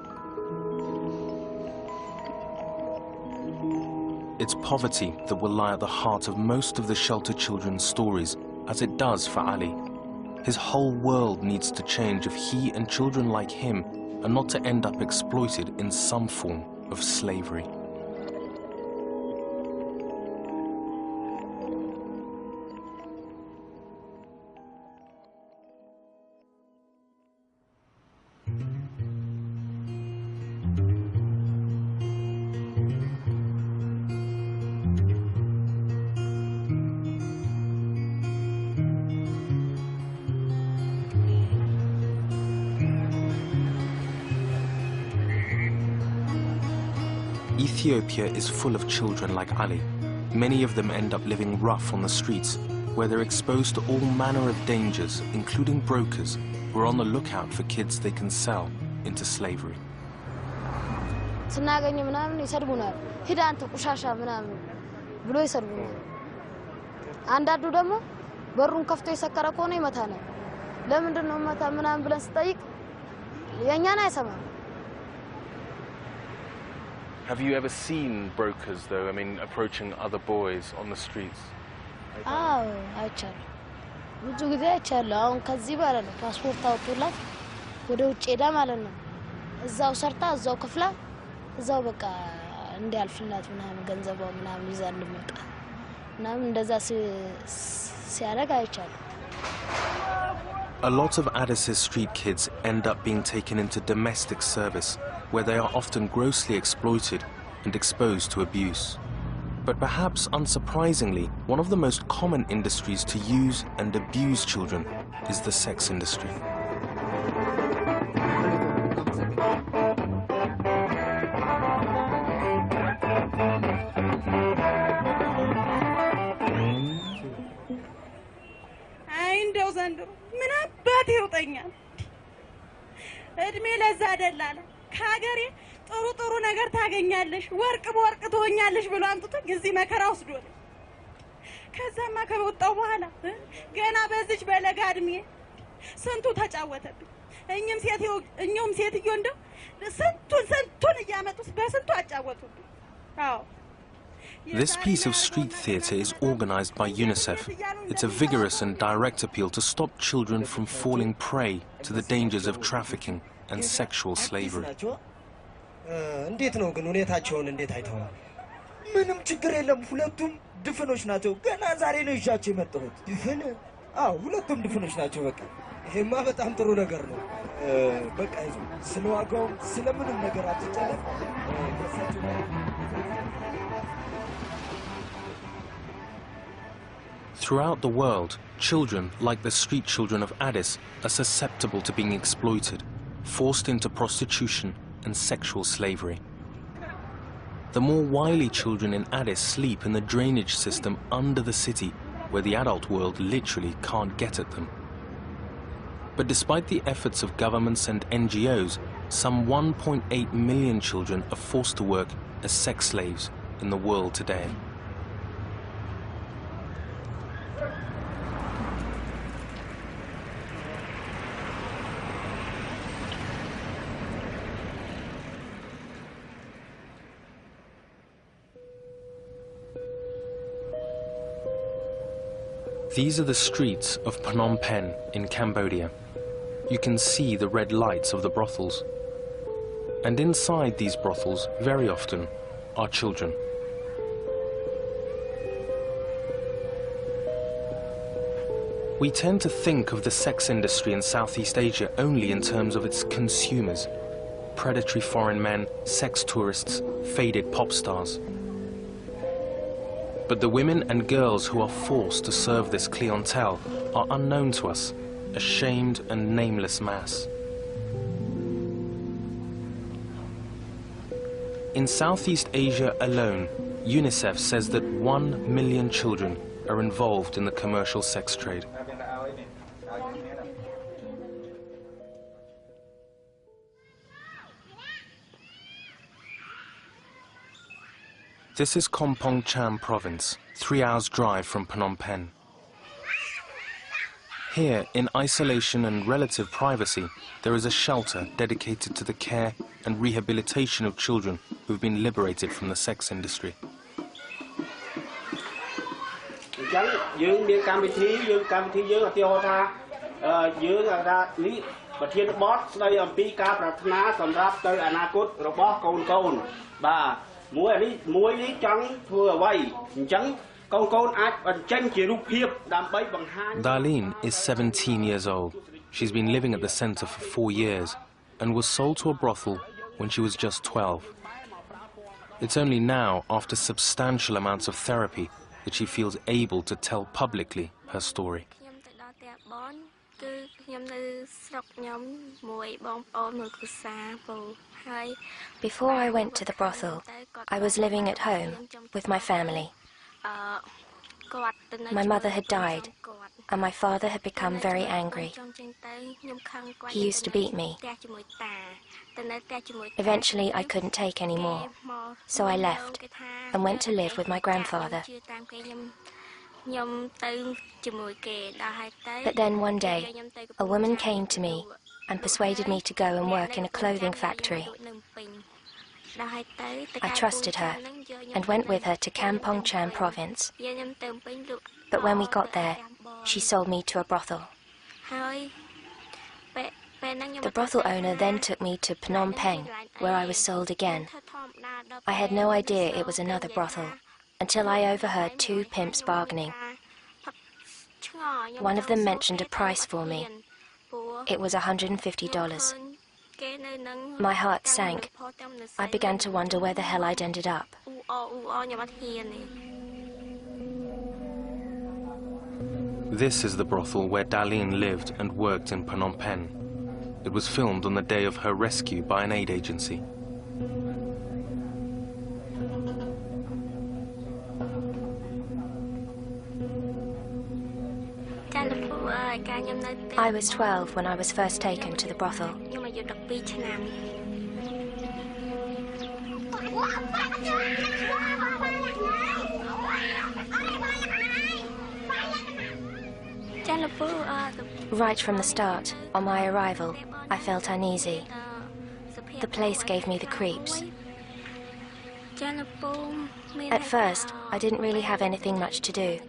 It's poverty that will lie at the heart of most of the shelter children's stories, as it does for Ali. His whole world needs to change if he and children like him are not to end up exploited in some form of slavery. Ethiopia is full of children like Ali. Many of them end up living rough on the streets, where they're exposed to all manner of dangers, including brokers who are on the lookout for kids they can sell into slavery. ስናገኝ ምናምን ይሰድቡናል። ሂድ አንተ ቁሻሻ ምናምን ብሎ ይሰድቡናል። አንዳንዱ ደግሞ በሩን ከፍቶ የሰከረ ከሆነ ይመታናል። ለምንድን ነው መታ ምናምን ብለን ስጠይቅ የኛን አይሰማም። Have you ever seen brokers, though, I mean, approaching other boys on the streets? አዎ አይቻለሁ። ብዙ ጊዜ አይቻለሁ። አሁን ከዚህ በኋላ ነው ፓስፖርት አውጥቶላት ወደ ውጭ ሄዳ ማለት ነው። እዛው ሰርታ እዛው ከፍላ እዛው በቃ እንዲያልፍላት ምናምን ገንዘቧ ምናምን ይዛ እንድትመጣ ምናምን እንደዛ ሲያደርግ አይቻለሁ። A lot of Addis's street kids end up being taken into domestic service, where they are often grossly exploited and exposed to abuse. But perhaps unsurprisingly, one of the most common industries to use and abuse children is the sex industry. እድሜ ለዛ አይደላለ ካገሬ ጥሩ ጥሩ ነገር ታገኛለሽ ወርቅ በወርቅ ትሆኛለሽ ብሎ አምጥቶ ግዚ መከራ ወስዶል ከዛማ ከወጣው በኋላ ገና በዚች በለጋ እድሜ ስንቱ ተጫወተብኝ እኛም ሴትዮ እንደው ስንቱን እያመጡስ በስንቱ አጫወቱብኝ አዎ This piece of street theatre is organized by UNICEF. It's a vigorous and direct appeal to stop children from falling prey to the dangers of trafficking and sexual slavery. እንዴት ነው ግን ሁኔታቸውን እንዴት አይተዋል? ምንም ችግር የለም ሁለቱም ድፍኖች ናቸው። ገና ዛሬ ነው ይዣቸው የመጣሁት። ድፍን? አዎ ሁለቱም ድፍኖች ናቸው በቃ። ይሄማ በጣም ጥሩ ነገር ነው። በቃ ስለዋጋው ስለምንም ነገር አትጨነቅ። Throughout the world, children, like the street children of Addis, are susceptible to being exploited, forced into prostitution and sexual slavery. The more wily children in Addis sleep in the drainage system under the city, where the adult world literally can't get at them. But despite the efforts of governments and NGOs, some 1.8 million children are forced to work as sex slaves in the world today. These are the streets of Phnom Penh in Cambodia. You can see the red lights of the brothels. And inside these brothels, very often, are children. We tend to think of the sex industry in Southeast Asia only in terms of its consumers: predatory foreign men, sex tourists, faded pop stars. But the women and girls who are forced to serve this clientele are unknown to us, a shamed and nameless mass. In Southeast Asia alone, UNICEF says that 1 million children are involved in the commercial sex trade. This is Kompong Cham province, 3 hours drive from Phnom Penh. Here, in isolation and relative privacy, there is a shelter dedicated to the care and rehabilitation of children who've been liberated from the sex industry. Darlene is 17 years old. She's been living at the center for 4 years and was sold to a brothel when she was just 12. It's only now, after substantial amounts of therapy, that she feels able to tell publicly her story. Before I went to the brothel, I was living at home with my family. My mother had died, and my father had become very angry. He used to beat me. Eventually, I couldn't take any more, so I left and went to live with my grandfather. But then one day, a woman came to me and persuaded me to go and work in a clothing factory. I trusted her and went with her to Kampong Cham province. But when we got there, she sold me to a brothel. The brothel owner then took me to Phnom Penh, where I was sold again. I had no idea it was another brothel until I overheard 2 pimps bargaining. One of them mentioned a price for me. It was $150. My heart sank. I began to wonder where the hell I'd ended up. This is the brothel where Darlene lived and worked in Phnom Penh. It was filmed on the day of her rescue by an aid agency. I was 12 when I was first taken to the brothel. Right from the start, on my arrival, I felt uneasy. The place gave me the creeps. At first, I didn't really have anything much to do,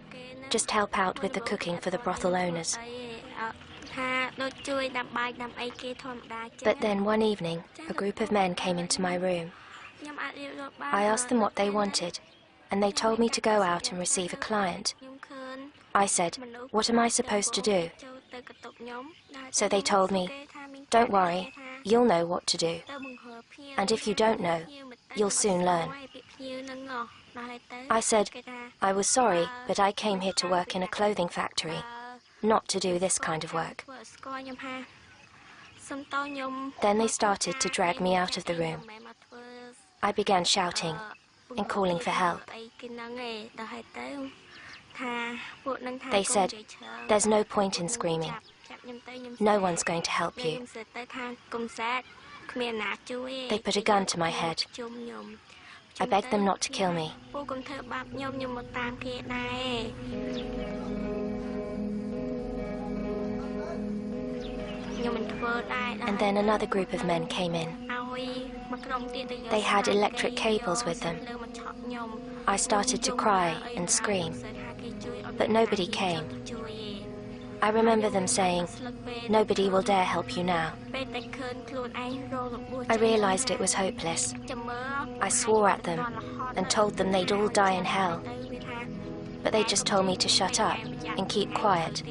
just help out with the cooking for the brothel owners. But then one evening, a group of men came into my room. I asked them what they wanted, and they told me to go out and receive a client. I said, "What am I supposed to do?" So they told me, "Don't worry, you'll know what to do. And if you don't know, you'll soon learn." I said, I was sorry, but I came here to work in a clothing factory, not to do this kind of work. Then they started to drag me out of the room. I began shouting and calling for help. They said, "There's no point in screaming. No one's going to help you." They put a gun to my head. I begged them not to kill me. And then another group of men came in. They had electric cables with them. I started to cry and scream, but nobody came. I remember them saying, "Nobody will dare help you now." I realized it was hopeless. I swore at them and told them they'd all die in hell. But they just told me to shut up and keep quiet,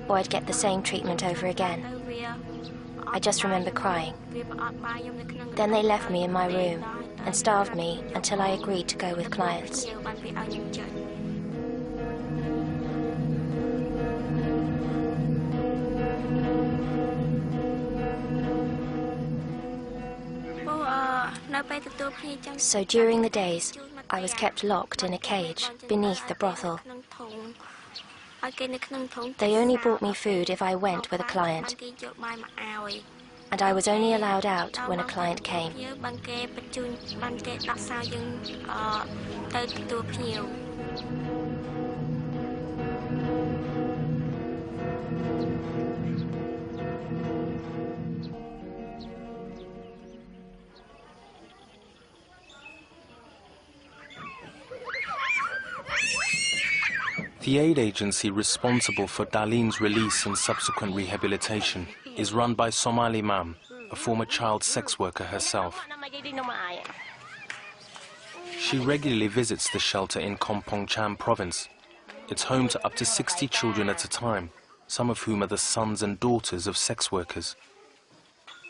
or I'd get the same treatment over again. I just remember crying. Then they left me in my room and starved me until I agreed to go with clients. So during the days, I was kept locked in a cage beneath the brothel. They only brought me food if I went with a client, and I was only allowed out when a client came. The aid agency responsible for Darlene's release and subsequent rehabilitation is run by Somali Mam, a former child sex worker herself. She regularly visits the shelter in Kompong Cham province. It's home to up to 60 children at a time, some of whom are the sons and daughters of sex workers.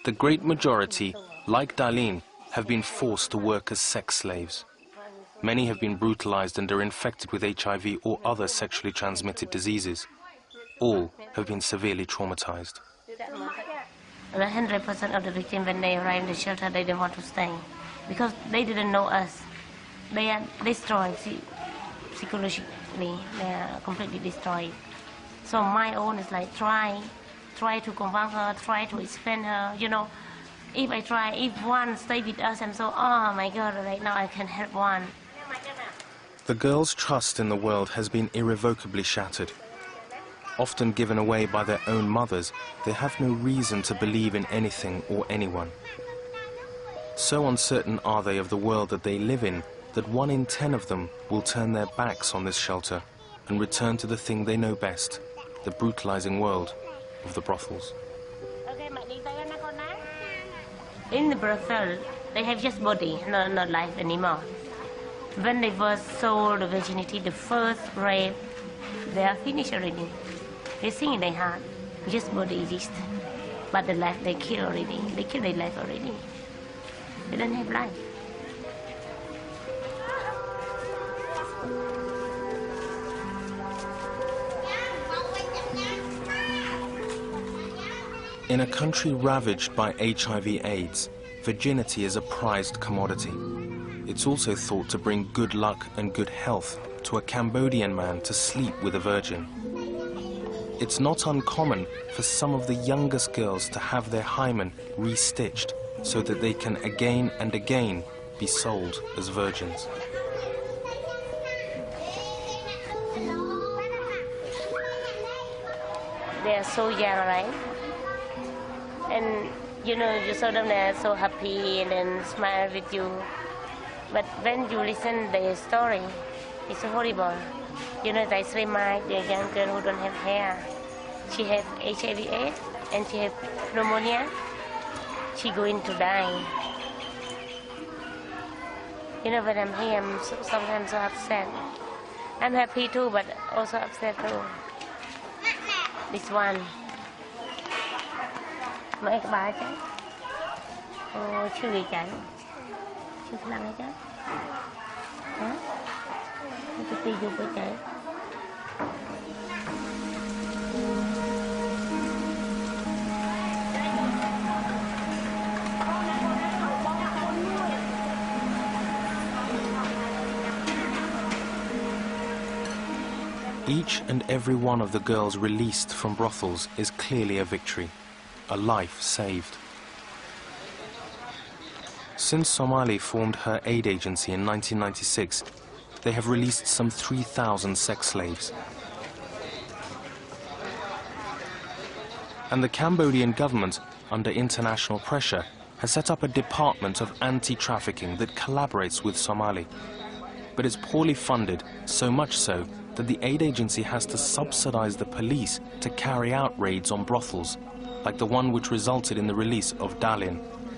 The great majority, like Darlene, have been forced to work as sex slaves. Many have been brutalized and are infected with HIV or other sexually transmitted diseases. All have been severely traumatized. 100% of the victims, when they arrived in the shelter, they didn't want to stay because they didn't know us. They are destroyed psychologically. They are completely destroyed. So my own is like try to convince her, try to explain her. You know, if one stay with us, I'm so, oh my God, right now I can help one. The girls' trust in the world has been irrevocably shattered. Often given away by their own mothers, they have no reason to believe in anything or anyone. So uncertain are they of the world that they live in that 1 in 10 of them will turn their backs on this shelter and return to the thing they know best, the brutalizing world of the brothels. In the brothel, they have just body, not life anymore. When they were sold the virginity, the first rape, they are finished already. They think in their heart, just body exists. But the life they kill already. They kill their life already. They don't have life. In a country ravaged by HIV/AIDS, virginity is a prized commodity. It's also thought to bring good luck and good health to a Cambodian man to sleep with a virgin. It's not uncommon for some of the youngest girls to have their hymen restitched so that they can again and again be sold as virgins. They are so young, right? And you know, you saw them, they are so happy and then smile with you. But when you listen to their story, it's horrible. You know, they say the young girl who don't have hair, she has HIV/AIDS and she has pneumonia. She going to die. You know, when I'm here, I'm sometimes so upset. I'm happy too, but also upset too. This one. Mấy cái bà chứ. Chưa gì chạy. Chưa có làm chứ. Hả? Cái ti vô cái chạy. Each and every one of the girls released from brothels is clearly a victory, a life saved. Since Somali formed her aid agency in 1996, they have released some 3,000 sex slaves. And the Cambodian government, under international pressure, has set up a department of anti-trafficking that collaborates with Somali. But it's poorly funded, so much so that the aid agency has to subsidize the police to carry out raids on brothels, like the one which resulted in the release of Dalin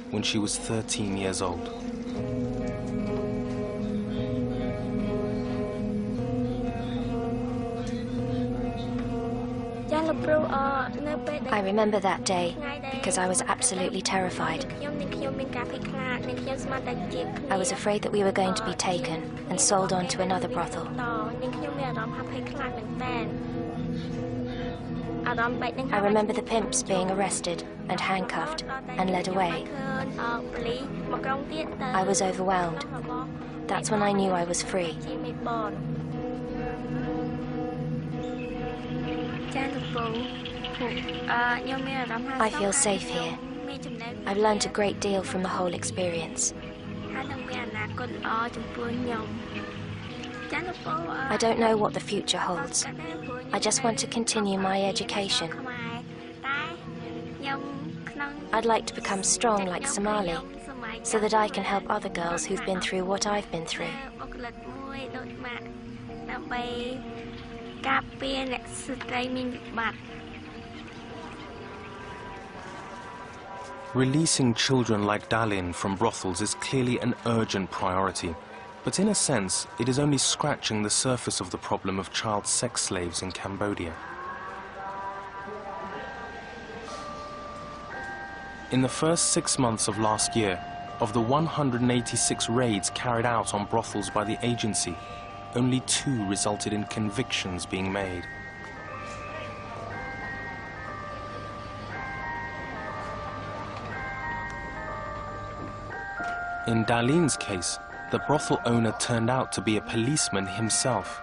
when she was 13 years old. I remember that day because I was absolutely terrified. I was afraid that we were going to be taken and sold on to another brothel. I remember the pimps being arrested and handcuffed and led away. I was overwhelmed. That's when I knew I was free. I feel safe here. I've learned a great deal from the whole experience. I don't know what the future holds. I just want to continue my education. I'd like to become strong like Somali, so that I can help other girls who've been through what I've been through. Releasing children like Dalin from brothels is clearly an urgent priority, but in a sense, it is only scratching the surface of the problem of child sex slaves in Cambodia. In the first 6 months of last year, of the 186 raids carried out on brothels by the agency, only 2 resulted in convictions being made. In Dalin's case, the brothel owner turned out to be a policeman himself.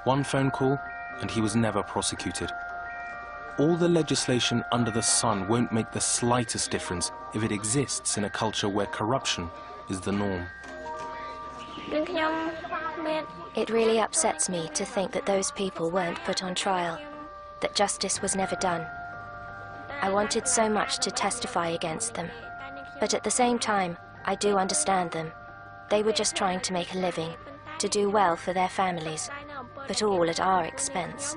One phone call, and he was never prosecuted. All the legislation under the sun won't make the slightest difference if it exists in a culture where corruption is the norm. It really upsets me to think that those people weren't put on trial, that justice was never done. I wanted so much to testify against them, but at the same time, I do understand them. They were just trying to make a living, to do well for their families, but all at our expense.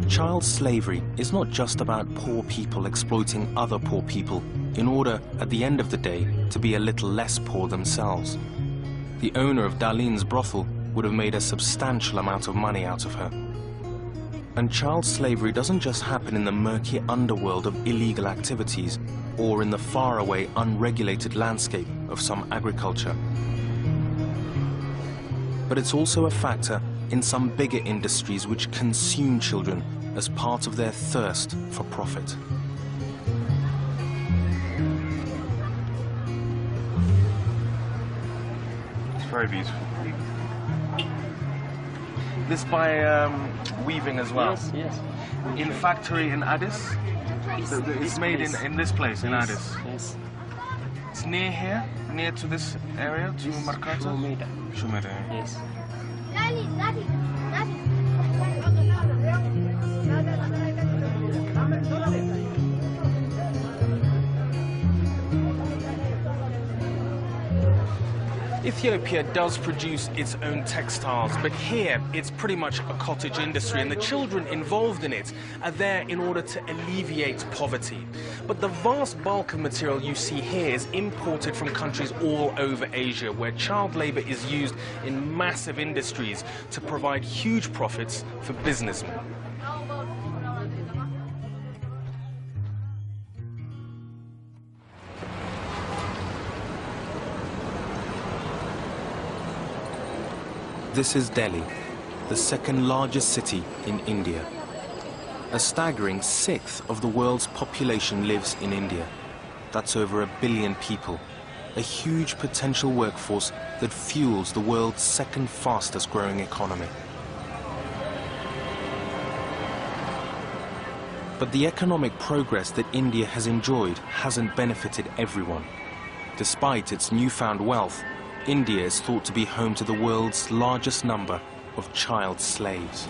Child slavery is not just about poor people exploiting other poor people in order, at the end of the day, to be a little less poor themselves. The owner of Dalin's brothel would have made a substantial amount of money out of her. And child slavery doesn't just happen in the murky underworld of illegal activities or in the faraway, unregulated landscape of some agriculture. But it's also a factor in some bigger industries which consume children as part of their thirst for profit. It's very beautiful. This by weaving as well? Yes, yes. In factory in Addis? It's made in this place, in Addis? Yes. It's near here? Near to this area? To Markata? Shumeda. Yes. Ethiopia does produce its own textiles, but here it's pretty much a cottage industry, and the children involved in it are there in order to alleviate poverty. But the vast bulk of material you see here is imported from countries all over Asia, where child labor is used in massive industries to provide huge profits for businessmen. This is Delhi, the second largest city in India. A staggering 1/6 of the world's population lives in India. That's over 1 billion people, a huge potential workforce that fuels the world's second fastest growing economy. But the economic progress that India has enjoyed hasn't benefited everyone. Despite its newfound wealth, India is thought to be home to the world's largest number of child slaves.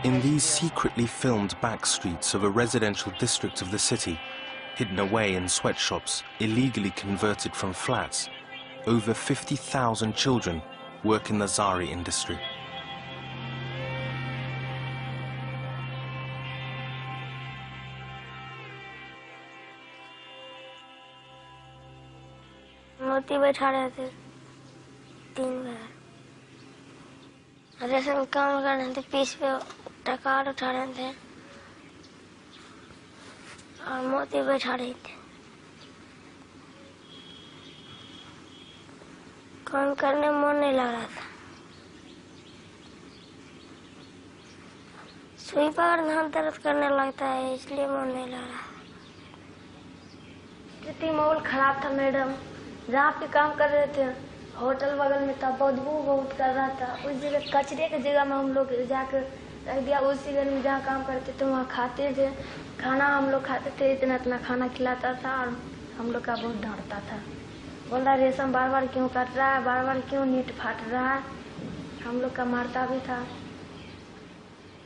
In these secretly filmed back streets of a residential district of the city, hidden away in sweatshops illegally converted from flats, over 50,000 children work in the zari industry. मोती बैठा रहे थे 3 बार रेशम काम कर रहे थे piece पे टकार उठा रहे थे और मोती बैठा रही थी काम करने में मन नहीं लग रहा था सुई पकड़ने हम दर्द करने लगता है इसलिए मन नहीं लग रहा स्थिति माहौल खराब था मैडम जहाँ पे काम कर रहे थे होटल बगल में था बदबू बहुत कर रहा था उस जगह कचरे की जगह में हम लोग जाकर रख दिया उसी घर में जहाँ काम करते थे वहाँ खाते थे खाना हम लोग खाते थे इतना इतना खाना खिलाता था और हम लोग का बहुत डांटता था बोल रहा रेशम बार बार क्यों कट रहा है बार बार क्यों नीट फाट रहा है हम लोग का मारता भी था.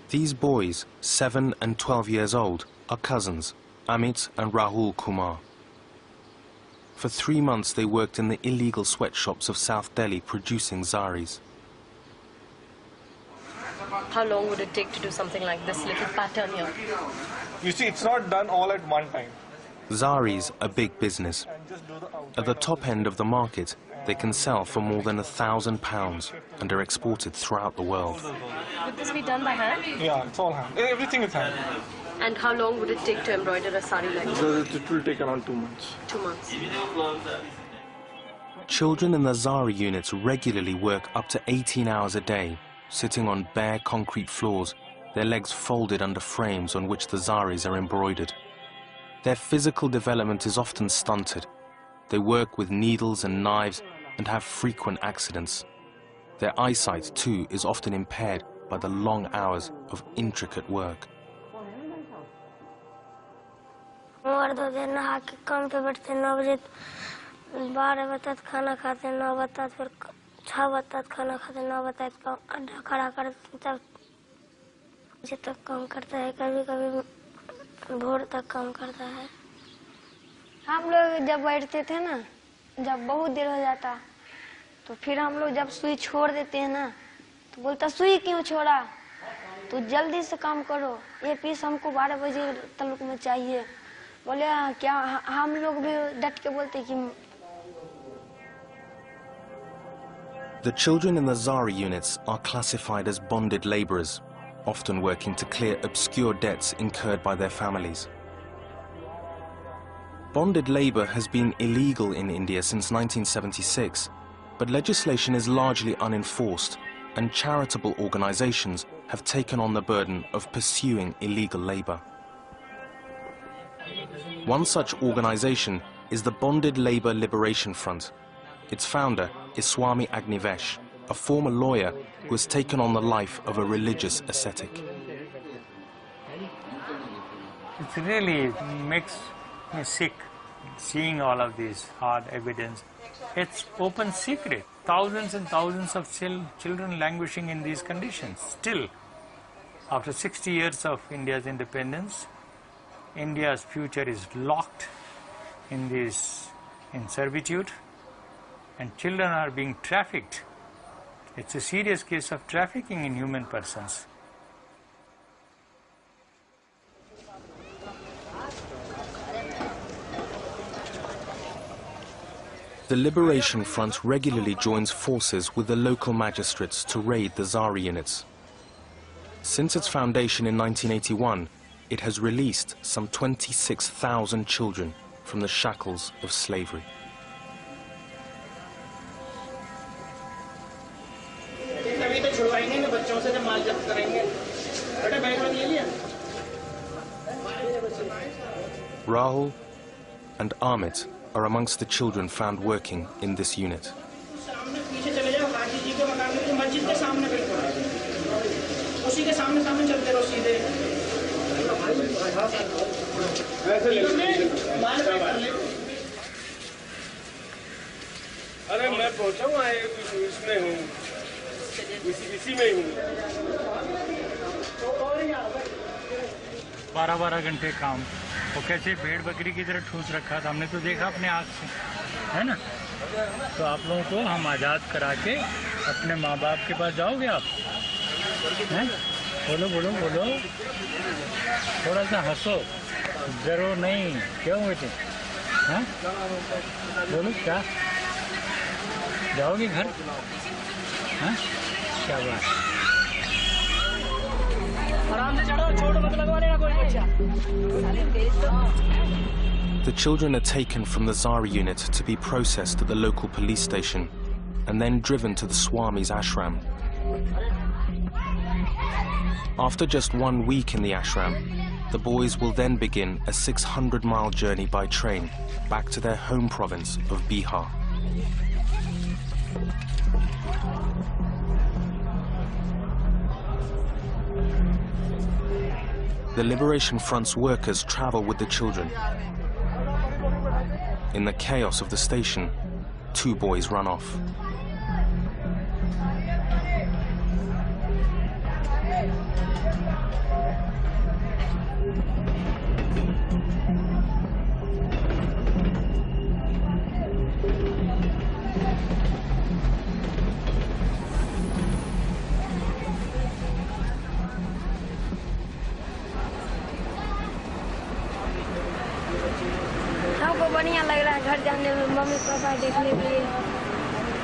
These boys, 7 and 12 years old, are cousins, Amit and Rahul Kumar. For 3 months they worked in the illegal sweatshops of South Delhi producing zaris. How long would it take to do something like this little pattern here? You see, it's not done all at one time. Zaris are big business. At the top end of the market, they can sell for more than £1,000 and are exported throughout the world. Would this be done by hand? Yeah, it's all hand. Everything is hand. And how long would it take to embroider a sari like this? It will take around 2 months. 2 months. Children in the zari units regularly work up to 18 hours a day, sitting on bare concrete floors, their legs folded under frames on which the zaris are embroidered. Their physical development is often stunted. They work with needles and knives and have frequent accidents. Their eyesight, too, is often impaired by the long hours of intricate work. दो दिन नहा के काम पे बैठते 9 बजे 12 बजे तक खाना खाते 9 बजे तक फिर 6 बजे तक खाना खाते 9 बजे तक अड्डा खड़ा करते तब बजे तक काम करता है कभी कभी भोर तक काम करता है. हम लोग जब बैठते थे ना जब बहुत देर हो जाता तो फिर हम लोग जब सुई छोड़ देते हैं ना तो बोलता सुई क्यों छोड़ा तो जल्दी से काम करो ये पीस हमको 12 बजे तक में चाहिए बोले क्या हम लोग भी डट के बोलते कि The children in the zari units are classified as bonded laborers, often working to clear obscure debts incurred by their families. Bonded labor has been illegal in India since 1976, but legislation is largely unenforced, and charitable organizations have taken on the burden of pursuing illegal labor. One such organization is the Bonded Labor Liberation Front. Its founder is Swami Agnivesh, a former lawyer who has taken on the life of a religious ascetic. It really makes me sick seeing all of this hard evidence. It's open secret. Thousands and thousands of children languishing in these conditions. Still, after 60 years of India's independence, India's future is locked in servitude, and children are being trafficked. It's a serious case of trafficking in human persons. The Liberation Front regularly joins forces with the local magistrates to raid the zari units. Since its foundation in 1981, it has released some 26,000 children from the shackles of slavery. Rahul and Amit are amongst the children found working in this unit. अरे मैं पहुंचा हूँ इसमें हूँ इसी में हूँ 12-12 घंटे काम वो कैसे भेड़ बकरी की तरह ठूस रखा था हमने तो देखा अपने आँख से है ना तो आप लोगों को हम आज़ाद करा के अपने माँ बाप के पास जाओगे आप हैं बोलो बोलो बोलो थोड़ा सा हंसो जरूर नहीं क्यों बेटे हैं बोलो क्या जाओगे घर हैं क्या बात The children are taken from the Zari unit to be processed at the local police station and then driven to the Swami's ashram. After just 1 week in the ashram, the boys will then begin a 600-mile journey by train back to their home province of Bihar. The Liberation Front's workers travel with the children. In the chaos of the station, 2 boys run off. बढ़िया लग रहा है घर जाने में mummy papa देखने के लिए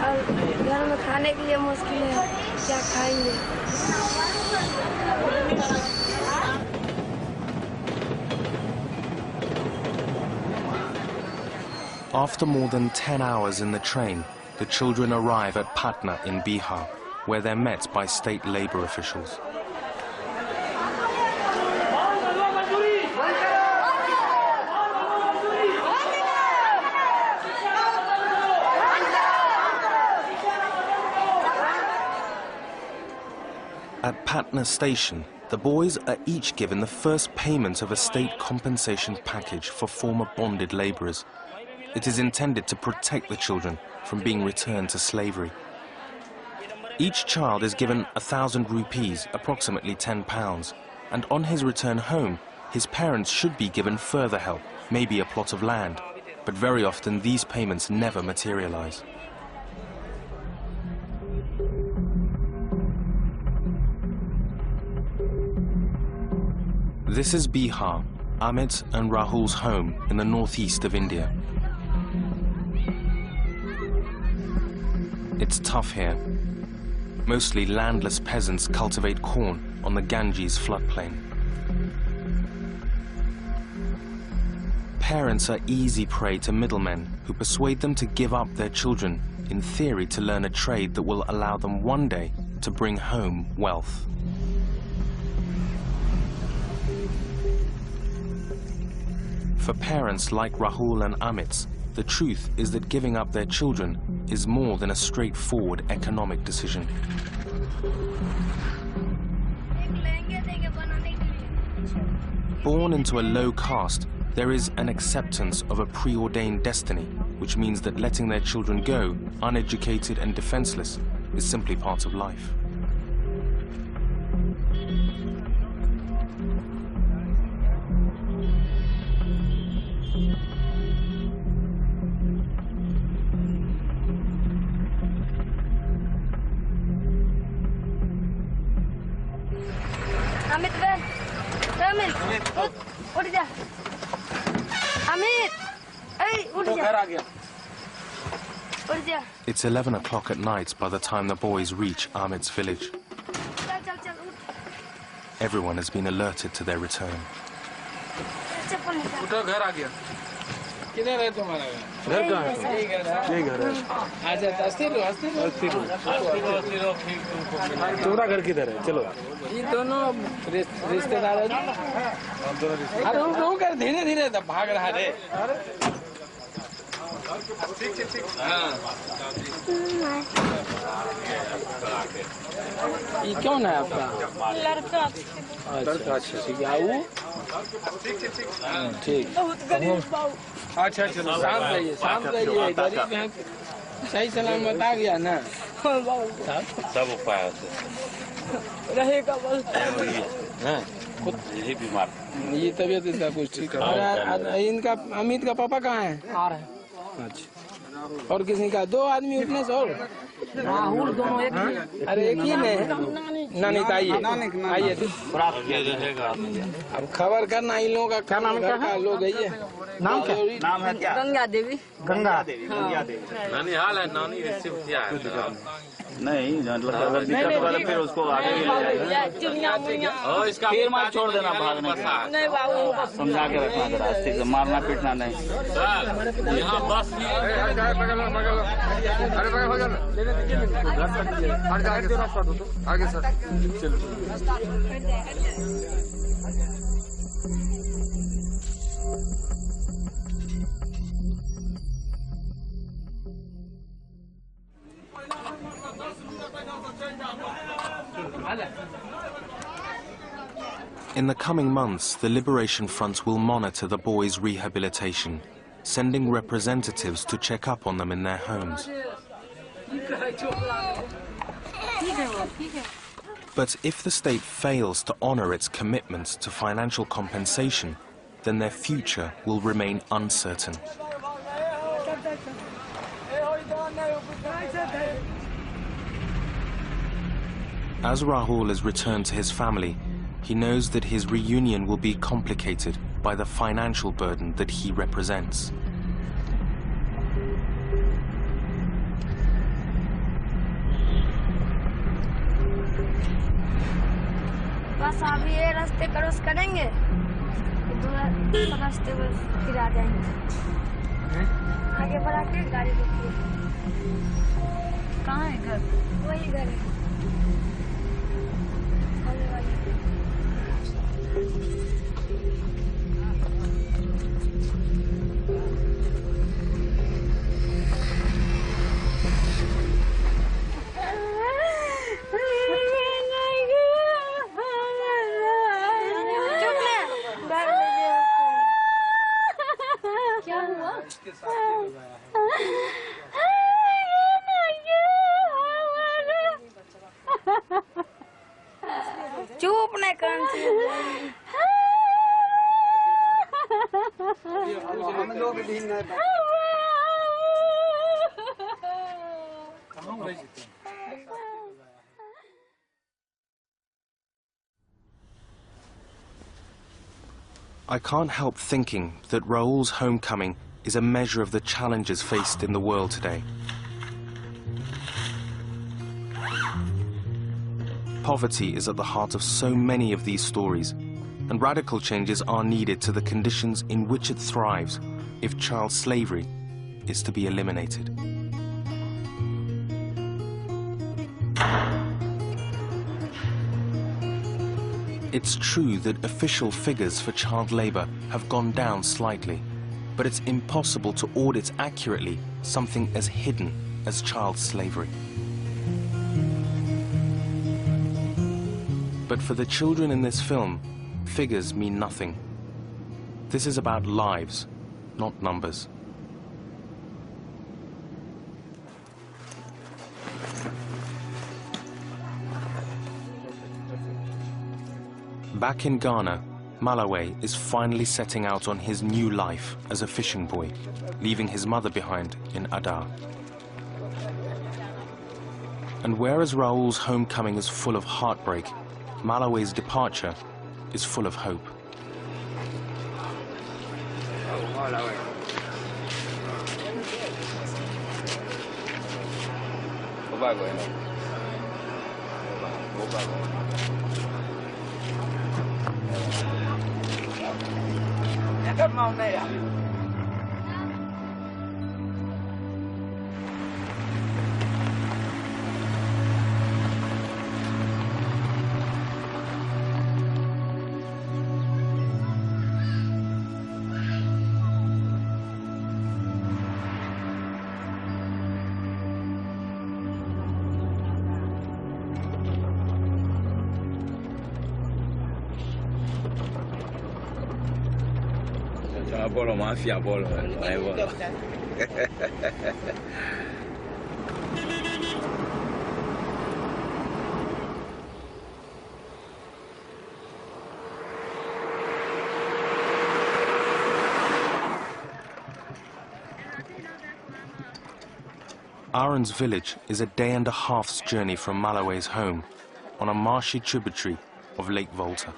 और घर में खाने के लिए मुश्किल है क्या खाएंगे After more than 10 hours in the train, the children arrive at Patna in Bihar, where they're met by state labor officials. At Patna station, the boys are each given the first payment of a state compensation package for former bonded laborers. It is intended to protect the children from being returned to slavery. Each child is given 1,000 rupees, approximately £10, and on his return home, his parents should be given further help, maybe a plot of land, but very often these payments never materialize. This is Bihar, Amit and Rahul's home in the northeast of India. It's tough here. Mostly landless peasants cultivate corn on the Ganges floodplain. Parents are easy prey to middlemen who persuade them to give up their children, in theory to learn a trade that will allow them one day to bring home wealth. For parents like Rahul and Amit, the truth is that giving up their children is more than a straightforward economic decision. Born into a low caste, there is an acceptance of a preordained destiny, which means that letting their children go, uneducated and defenseless, is simply part of life. Amit, Amit, उठ जा। Amit, hey, उठ जा। उठ जा। It's 11 o'clock at night by the time the boys reach Amit's village. चल चल चल उठ। Everyone has been alerted to their return. उठो घर आ गया। किधर है तुम्हारा घर? घर कहाँ है? यही घर है। अच्छा हंसते रहो तुम्हारा घर किधर है? चलो ये दोनों रिश्तेदार है। अरे रुक कर धीरे धीरे भाग रहा है। हाँ ये कौन है आपका? लड़का। लड़का अच्छा ठीक है। आओ ठीक। बहुत गरीब बाबू। अच्छा चलो शांत रहिए गरीब हैं सही सलामत आ गया ना? सब उपाय रहेगा बस यही बीमार ये तबीयत इसका कुछ ठीक है। और इनका अमित का पापा कहाँ है? आ रहे हैं। अच्छा और किसी का? दो आदमी उठने से और राहुल दोनों एक ही। अरे एक ही नहीं नानी तो आइए अब खबर करना इन लोगों का क्या नाम है? लोग है नाम क्या? नाम है क्या? गंगा देवी। गंगा देवी। नानी हाल है नानी रिसीव किया है नहीं अगर दिक्कत होगा तो फिर उसको आगे भी ले जाएगा। इसका फिर मत छोड़ देना भागने का। नहीं बाबू समझा के रखना जरा ठीक से मारना पीटना नहीं। यहाँ बस आगे सर चलो। In the coming months, the Liberation Front will monitor the boys' rehabilitation, sending representatives to check up on them in their homes. But if the state fails to honor its commitments to financial compensation, then their future will remain uncertain. As Rahul is returned to his family, he knows that his reunion will be complicated by the financial burden that he represents. बस अभी ये रास्ते cross करेंगे तो रास्ते पर फिर आ जाएंगे। आगे बढ़ा के गाड़ी रुकी। कहाँ है घर? वही घर है। चुप नहीं करना चाहिए। I can't help thinking that Raoul's homecoming is a measure of the challenges faced in the world today. Poverty is at the heart of so many of these stories, and radical changes are needed to the conditions in which it thrives if child slavery is to be eliminated. It's true that official figures for child labor have gone down slightly, but it's impossible to audit accurately something as hidden as child slavery. But for the children in this film, figures mean nothing. This is about lives, not numbers. Back in Ghana, Malawi is finally setting out on his new life as a fishing boy, leaving his mother behind in Adar. And whereas Raoul's homecoming is full of heartbreak, Malawi's departure is full of hope. Bolo mafia bolo. Aaron's village is a day and a half's journey from Malawi's home, on a marshy tributary of Lake Volta.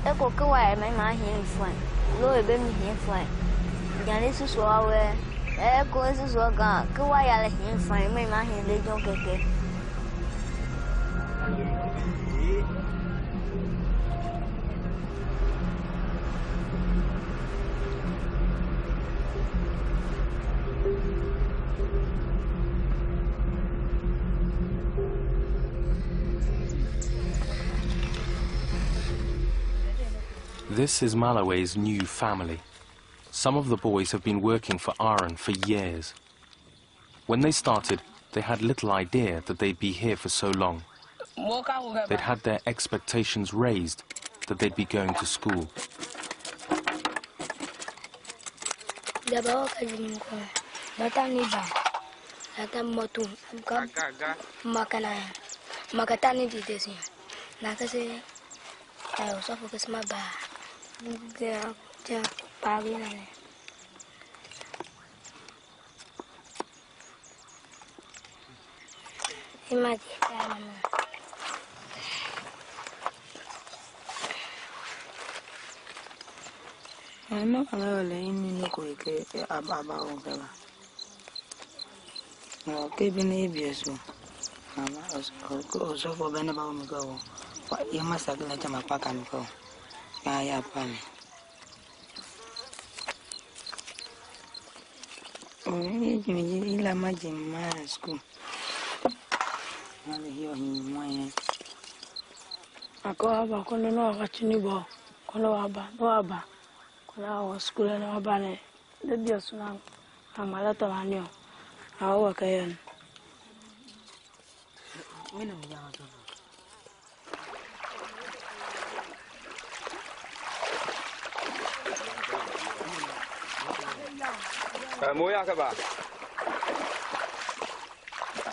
Eko kwa mai ma hin fun. Lo ebe mi hin fun. Ya le susu awe. Eko susu ga kwa ya le hin fun mai ma hin le jon keke. This is Malawi's new family. Some of the boys have been working for Aaron for years. When they started, they had little idea that they'd be here for so long. They'd had their expectations raised that they'd be going to school.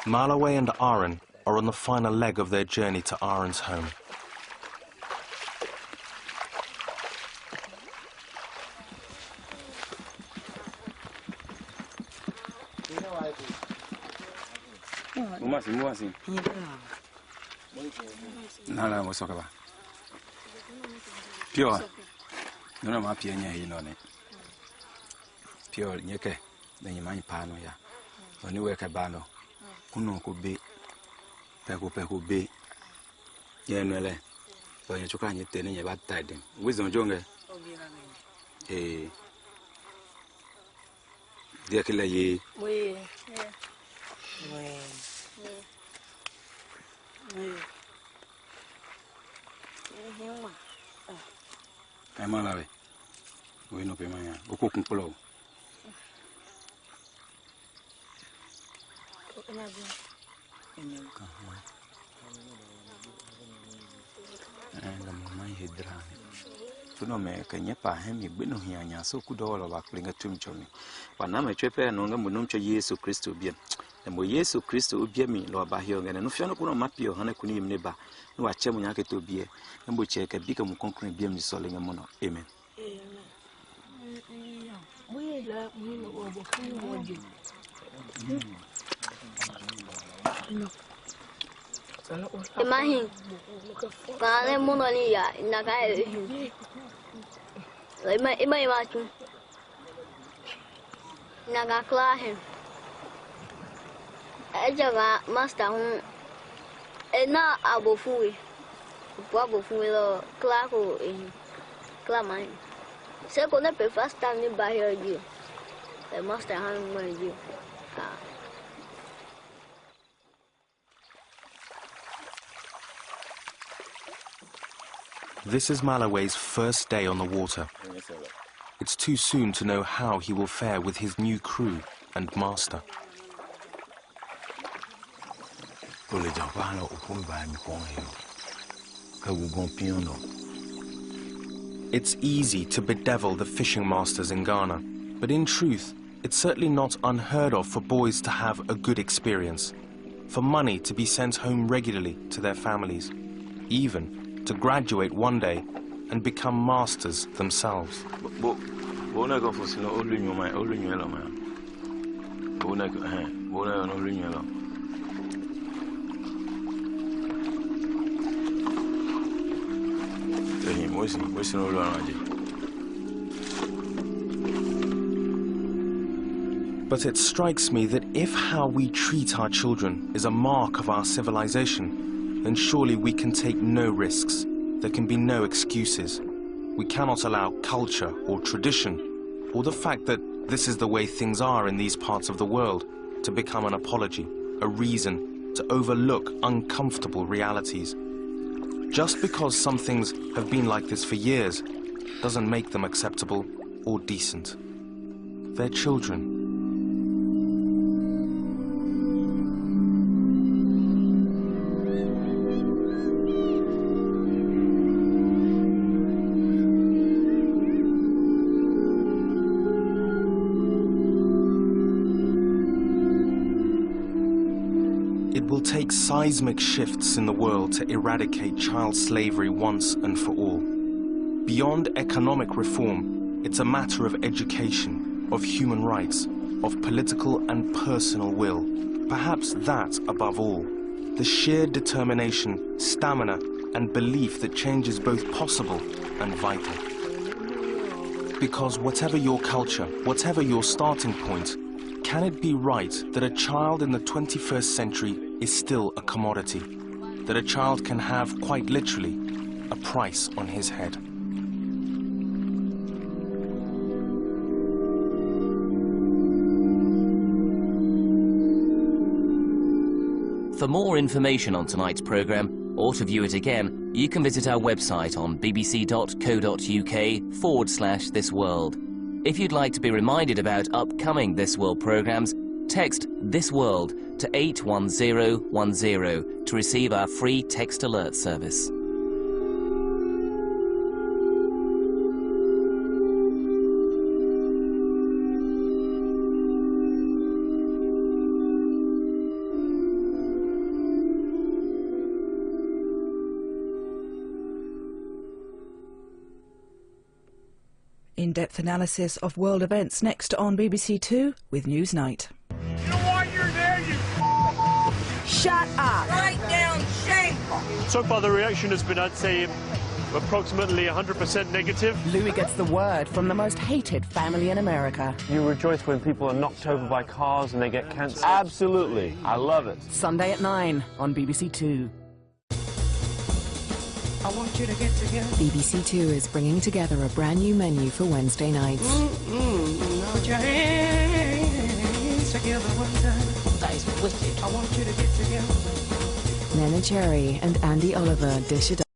Malawi and Aaron are on the final leg of their journey to Aaron's home. Nala mosoka Pure. No ma pia nya yi no ne. Pure nyeke na nyima pano ya. Oni weka bano. Kuno ko be. Peko be. Ye nwele. So nya chuka nya tene nya ba tade. Wisdom jonge. Dia kila ye. Oui. Malawi. We no pema ya. Oko kunpolo. Me kanya pa hemi gbenu hianya so kudolo ba klinga tumchomi wana me chepe no nga munumcho Yesu Kristo bia mo Yesu Kristo obia mi lo ba hio ngene no fia no kuno mapio hana kuni yimne ba no wa chemu nyake to bia mbo cheka bika mu konkrin bia mi so le ngamo no amen Imagine, kane mononi ya nakae. Imagine, nakaklahe. Ejaga master ena abofuwe. Abofuwe lo klako klamai. Saya kena pay first time ni bayar je. Saya master hang mana je. This is Malaway's first day on the water. It's too soon to know how he will fare with his new crew and master. It's easy to bedevil the fishing masters in Ghana, but in truth, it's certainly not unheard of for boys to have a good experience, for money to be sent home regularly to their families, even to graduate one day and become masters themselves. But it strikes me that if how we treat our children is a mark of our civilization, then surely we can take no risks. There can be no excuses. We cannot allow culture or tradition, or the fact that this is the way things are in these parts of the world, to become an apology, a reason to overlook uncomfortable realities. Just because some things have been like this for years doesn't make them acceptable or decent. They're children. It will take seismic shifts in the world to eradicate child slavery once and for all. Beyond economic reform, it's a matter of education, of human rights, of political and personal will. Perhaps that above all, the sheer determination, stamina, and belief that change is both possible and vital. Because whatever your culture, whatever your starting point, can it be right that a child in the 21st century is still a commodity? That a child can have, quite literally, a price on his head? For more information on tonight's programme, or to view it again, you can visit our website on bbc.co.uk/thisworld. If you'd like to be reminded about upcoming This World programmes, text This World to 81010 to receive our free text alert service. In-depth analysis of world events next on BBC Two with Newsnight. You know why you're there, you Shut up! Write down shameful. So far the reaction has been, I'd say, approximately 100% negative. Louis gets the word from the most hated family in America. You rejoice when people are knocked over by cars and they get cancer. Absolutely. I love it. Sunday at 9 on BBC Two. I want you to get together. BBC Two is bringing together a brand new menu for Wednesday nights. Put your hands together one time. That is wicked. I want you to get together. Nena Cherry and Andy Oliver dish it up.